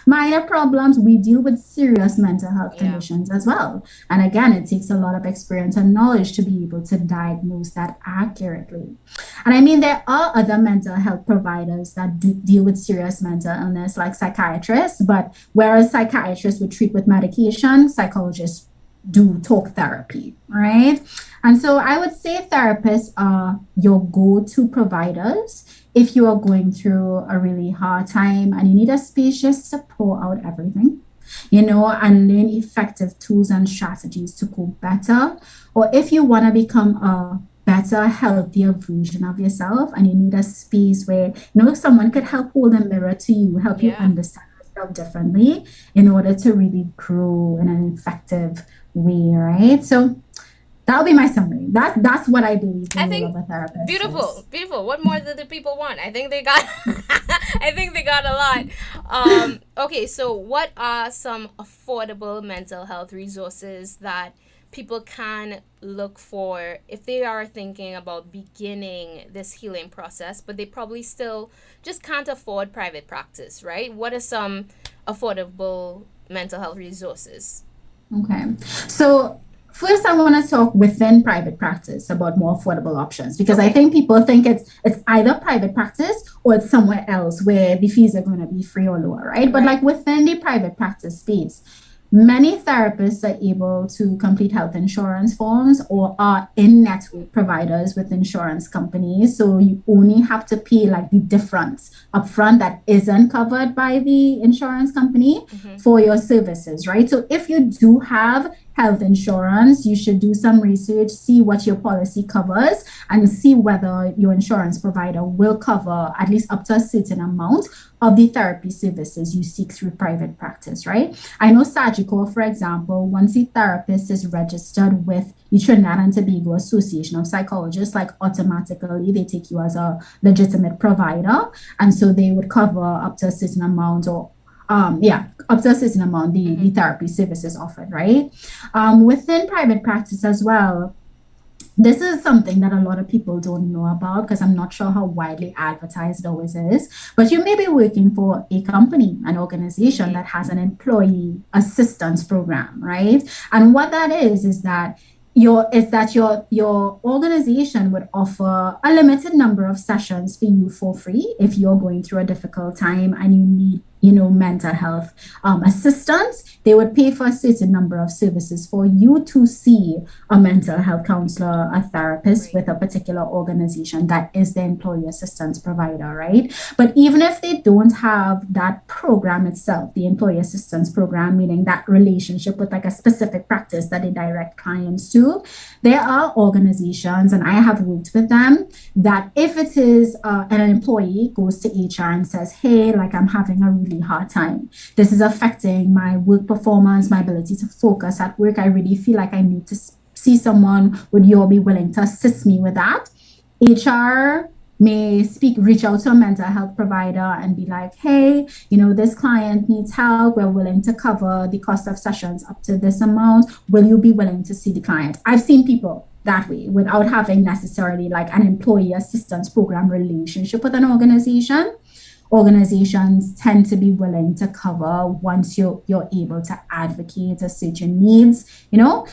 Speaker 2: minor problems. We deal with serious mental health
Speaker 1: Yeah.
Speaker 2: conditions as well. And again, it takes a lot of experience and knowledge to be able to diagnose that accurately. And I mean, there are other mental health providers that do deal with serious mental illness, like psychiatrists, but whereas psychiatrists would treat with medication, psychologists do talk therapy, right? And so I would say therapists are your go to providers if you are going through a really hard time and you need a space just to pour out everything, and learn effective tools and strategies to cope better. Or if you want to become a better, healthier version of yourself and you need a space where, someone could
Speaker 1: Mm-hmm.
Speaker 2: help hold a mirror to you, help you
Speaker 1: Yeah.
Speaker 2: understand yourself differently in order to really grow in an effective way, right? So that'll be my summary. That's what I believe the
Speaker 1: I
Speaker 2: role
Speaker 1: think
Speaker 2: of a therapist
Speaker 1: beautiful,
Speaker 2: is.
Speaker 1: beautiful. What more do the people want? I think they got I think they got a lot. Okay, so what are some affordable mental health resources that people can look for if they are thinking about beginning this healing process, but they probably still just can't afford private practice, right? What are some affordable mental health resources?
Speaker 2: Okay. So first I want to talk within private practice about more affordable options because I
Speaker 1: Okay.
Speaker 2: think people think it's either private practice or it's somewhere else where the fees are going to be free or lower, right? But
Speaker 1: Right.
Speaker 2: like within the private practice space, many therapists are able to complete health insurance forms or are in network providers with insurance companies. So you only have to pay like the difference upfront that isn't covered by the insurance company
Speaker 1: Mm-hmm.
Speaker 2: for your services, right? So if you do have health insurance, you should do some research, see what your policy covers, and see whether your insurance provider will cover at least up to a certain amount of the therapy services you seek through private practice, right? I know Sagicor, for example, once a therapist is registered with the Trinidad and Tobago Association of Psychologists, like automatically they take you as a legitimate provider. And so they would cover up to a certain amount or up to a certain amount the
Speaker 1: Mm-hmm.
Speaker 2: therapy services offered, right? Within private practice as well, this is something that a lot of people don't know about because I'm not sure how widely advertised it always is. But you may be working for a company, an organization
Speaker 1: Mm-hmm.
Speaker 2: that has an employee assistance program, right? And what that is that your organization would offer a limited number of sessions for you for free if you're going through a difficult time and you need mental health assistance. They would pay for a certain number of services for you to see a mental health counselor, a therapist
Speaker 1: Right.
Speaker 2: with a particular organization that is the employee assistance provider, right? But even if they don't have that program itself, the employee assistance program, meaning that relationship with like a specific practice that they direct clients to, there are organizations, and I have worked with them, that if it is an employee goes to HR and says, hey, like I'm having a really hard time, this is affecting my work performance, my ability to focus at work, I really feel like I need to see someone, would you all be willing to assist me with that? HR may reach out to a mental health provider and be like, hey, this client needs help, we're willing to cover the cost of sessions up to this amount, will you be willing to see the client? I've seen people that way without having necessarily like an employee assistance program relationship with an organization. Organizations tend to be willing to cover once you're able to advocate a certain needs,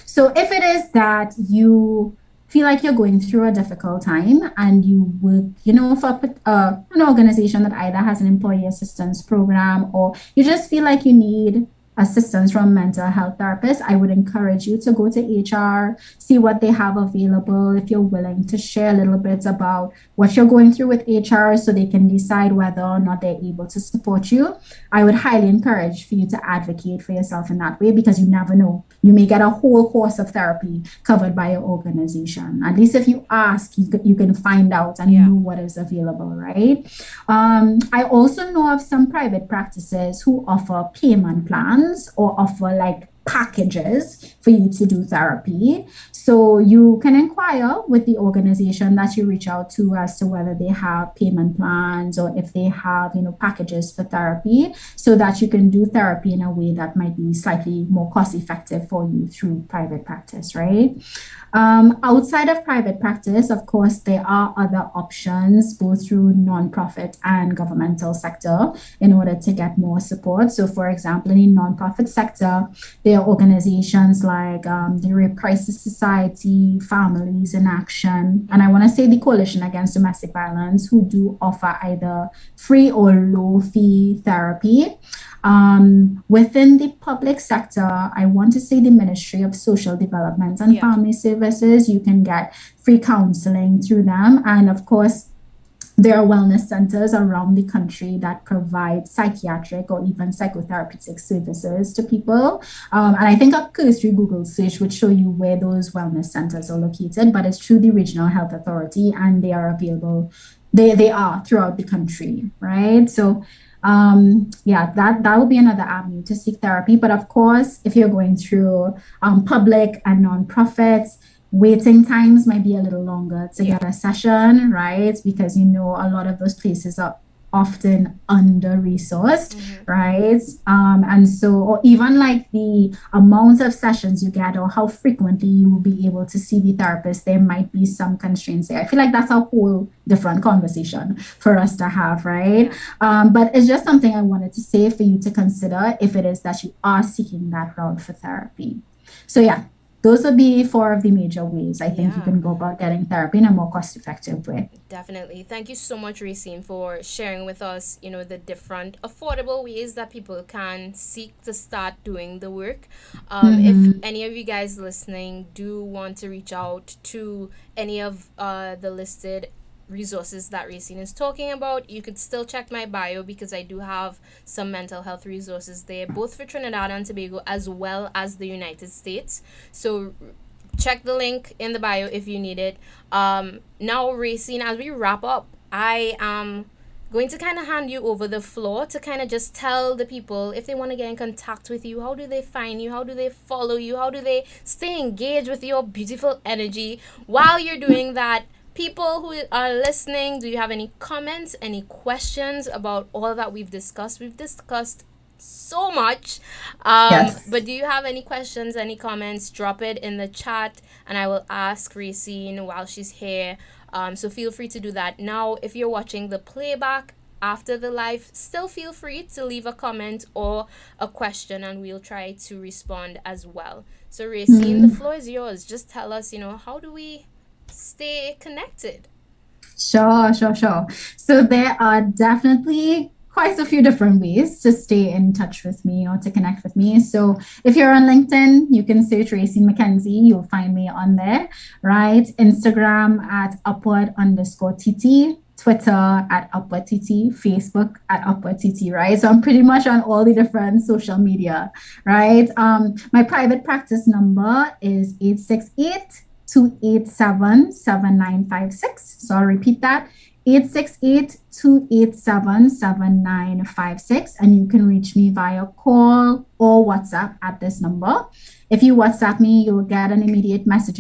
Speaker 2: so if it is that you feel like you're going through a difficult time and you work, for an organization that either has an employee assistance program, or you just feel like you need assistance from mental health therapists, I would encourage you to go to HR, see what they have available. If you're willing to share a little bit about what you're going through with HR so they can decide whether or not they're able to support you, I would highly encourage for you to advocate for yourself in that way, because you never know. You may get a whole course of therapy covered by your organization. At least if you ask, you can find out and
Speaker 1: Yeah.
Speaker 2: know what is available, right? I also know of some private practices who offer payment plans or offer like packages for you to do therapy. So you can inquire with the organization that you reach out to as to whether they have payment plans or if they have, packages for therapy, so that you can do therapy in a way that might be slightly more cost effective for you through private practice, right? Outside of private practice, of course, there are other options, both through nonprofit and governmental sector, in order to get more support. So, for example, in the nonprofit sector, there are organizations like the Rape Crisis Society, Families in Action, and I want to say the Coalition Against Domestic Violence, who do offer either free or low fee therapy. Within the public sector, I want to say the Ministry of Social Development and
Speaker 1: Yeah.
Speaker 2: Family Services, you can get free counseling through them. And of course, there are wellness centers around the country that provide psychiatric or even psychotherapeutic services to people. And I think a cursory Google search would show you where those wellness centers are located, but it's through the regional health authority and they are available. They are throughout the country, right? So yeah, that would be another avenue to seek therapy. But of course, if you're going through public and nonprofits, waiting times might be a little longer to
Speaker 1: Yeah.
Speaker 2: get a session, right? Because a lot of those places are often under resourced,
Speaker 1: Mm-hmm.
Speaker 2: right? And so, or even like the amount of sessions you get or how frequently you will be able to see the therapist, there might be some constraints there. I feel like that's a whole different conversation for us to have, right?
Speaker 1: Yeah.
Speaker 2: But it's just something I wanted to say for you to consider if it is that you are seeking that route for therapy. So yeah, those would be four of the major ways I think you
Speaker 1: Yeah.
Speaker 2: can go about getting therapy in a more cost effective way.
Speaker 1: Definitely. Thank you so much, Racine, for sharing with us, the different affordable ways that people can seek to start doing the work. If
Speaker 2: Mm-hmm.
Speaker 1: any of you guys listening do want to reach out to any of the listed resources that Racine is talking about, you could still check my bio because I do have some mental health resources there, both for Trinidad and Tobago as well as the United States. So check the link in the bio if you need it. Now, Racine, as we wrap up, I am going to kind of hand you over the floor to kind of just tell the people if they want to get in contact with you, how do they find you, how do they follow you, how do they stay engaged with your beautiful energy while you're doing that. People who are listening, do you have any comments, any questions about all that we've discussed? We've discussed so much.
Speaker 2: Yes.
Speaker 1: But do you have any questions, any comments? Drop it in the chat and I will ask Racine while she's here. So feel free to do that. Now, if you're watching the playback after the live, still feel free to leave a comment or a question and we'll try to respond as well. So, Racine, the
Speaker 2: Mm,
Speaker 1: floor is yours. Just tell us, how do we stay connected?
Speaker 2: sure. So there are definitely quite a few different ways to stay in touch with me or to connect with me. So if you're on LinkedIn, you can search Reycine McKenzie. You'll find me on there, right? Instagram at upward_TT. Twitter at Upward TT, Facebook at Upward TT, right? So I'm pretty much on all the different social media, right? My private practice number is 868-287-7956. So I'll repeat that, 868-287-7956. And you can reach me via call or WhatsApp at this number. If you WhatsApp me, you'll get an immediate message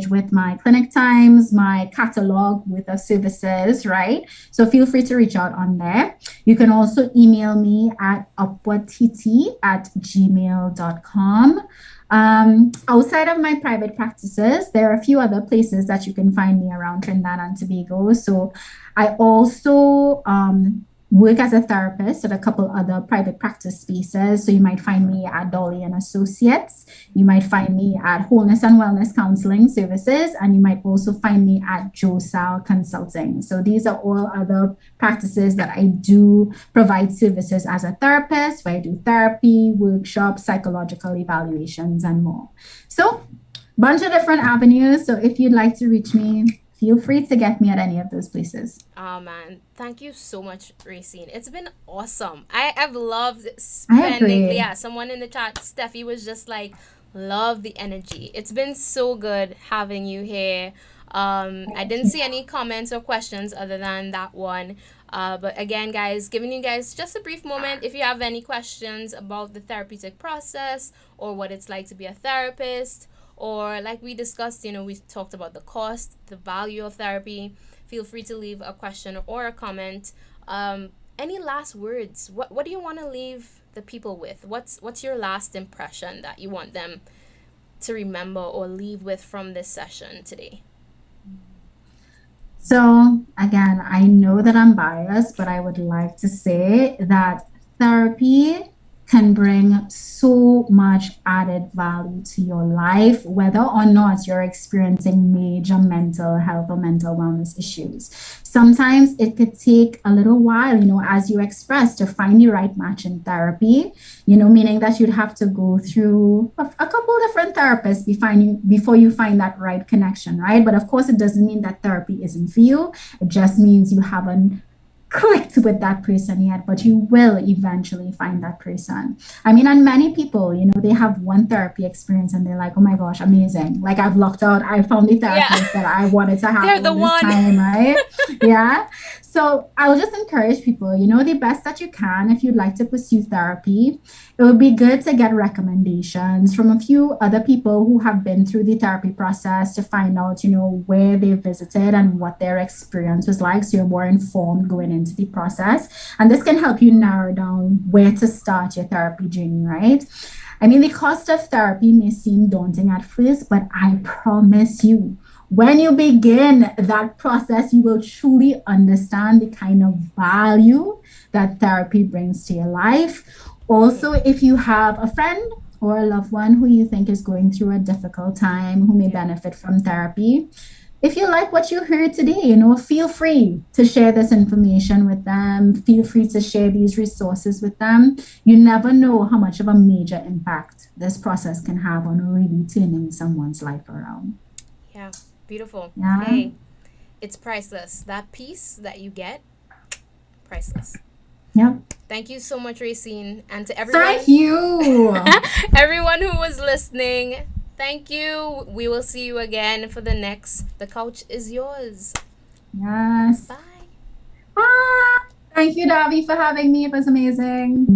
Speaker 2: with my clinic times, my catalog with the services, right? So feel free to reach out on there. You can also email me at upwardtt@gmail.com. Outside of my private practices, there are a few other places that you can find me around Trinidad and Tobago. So I also work as a therapist at a couple other private practice spaces. So you might find me at Dolly and Associates. You might find me at Wholeness and Wellness Counseling Services, and you might also find me at Josal Consulting. So these are all other practices that I do provide services as a therapist, where I do therapy, workshops, psychological evaluations, and more. So bunch of different avenues. So if you'd like to reach me, feel free to get me at any of those places.
Speaker 1: Oh man, thank you so much, Racine. It's been awesome. Have loved
Speaker 2: I
Speaker 1: spending.
Speaker 2: agree.
Speaker 1: Yeah, someone in the chat, Steffi, was just like, love the energy. It's been so good having you here. I didn't see any comments or questions other than that one. But again, guys, giving you guys just a brief moment. If you have any questions about the therapeutic process or what it's like to be a therapist, or like we discussed, we talked about the cost, the value of therapy. Feel free to leave a question or a comment. Any last words? What do you want to leave the people with? What's your last impression that you want them to remember or leave with from this session today?
Speaker 2: So, again, I know that I'm biased, but I would like to say that therapy can bring so much added value to your life, whether or not you're experiencing major mental health or mental wellness issues. Sometimes it could take a little while, as you expressed, to find the right match in therapy, meaning that you'd have to go through a couple different therapists before you find that right connection, right? But of course, it doesn't mean that therapy isn't for you. It just means you haven't clicked with that person yet, but you will eventually find that person. I mean, and many people, they have one therapy experience and they're like, oh my gosh, amazing. Like I've locked out, I found the
Speaker 1: Yeah,
Speaker 2: therapist that I wanted to have
Speaker 1: they're the
Speaker 2: all this
Speaker 1: one.
Speaker 2: time, right? Yeah. So I'll just encourage people, the best that you can, if you'd like to pursue therapy, it would be good to get recommendations from a few other people who have been through the therapy process to find out, where they visited and what their experience was like. So you're more informed going into the process. And this can help you narrow down where to start your therapy journey, right? I mean, the cost of therapy may seem daunting at first, but I promise you, when you begin that process, you will truly understand the kind of value that therapy brings to your life. Also, if you have a friend or a loved one who you think is going through a difficult time, who may benefit from therapy, if you like what you heard today, feel free to share this information with them. Feel free to share these resources with them. You never know how much of a major impact this process can have on really turning someone's life around.
Speaker 1: Yeah, beautiful.
Speaker 2: Yeah.
Speaker 1: Hey, it's priceless. That peace that you get, priceless.
Speaker 2: Yeah.
Speaker 1: Thank you so much, Racine, and to
Speaker 2: Thank
Speaker 1: everyone,
Speaker 2: you.
Speaker 1: everyone who was listening. Thank you. We will see you again for the next. The couch is yours.
Speaker 2: Yes.
Speaker 1: Bye.
Speaker 2: Bye. Thank you, Davi, for having me. It was amazing.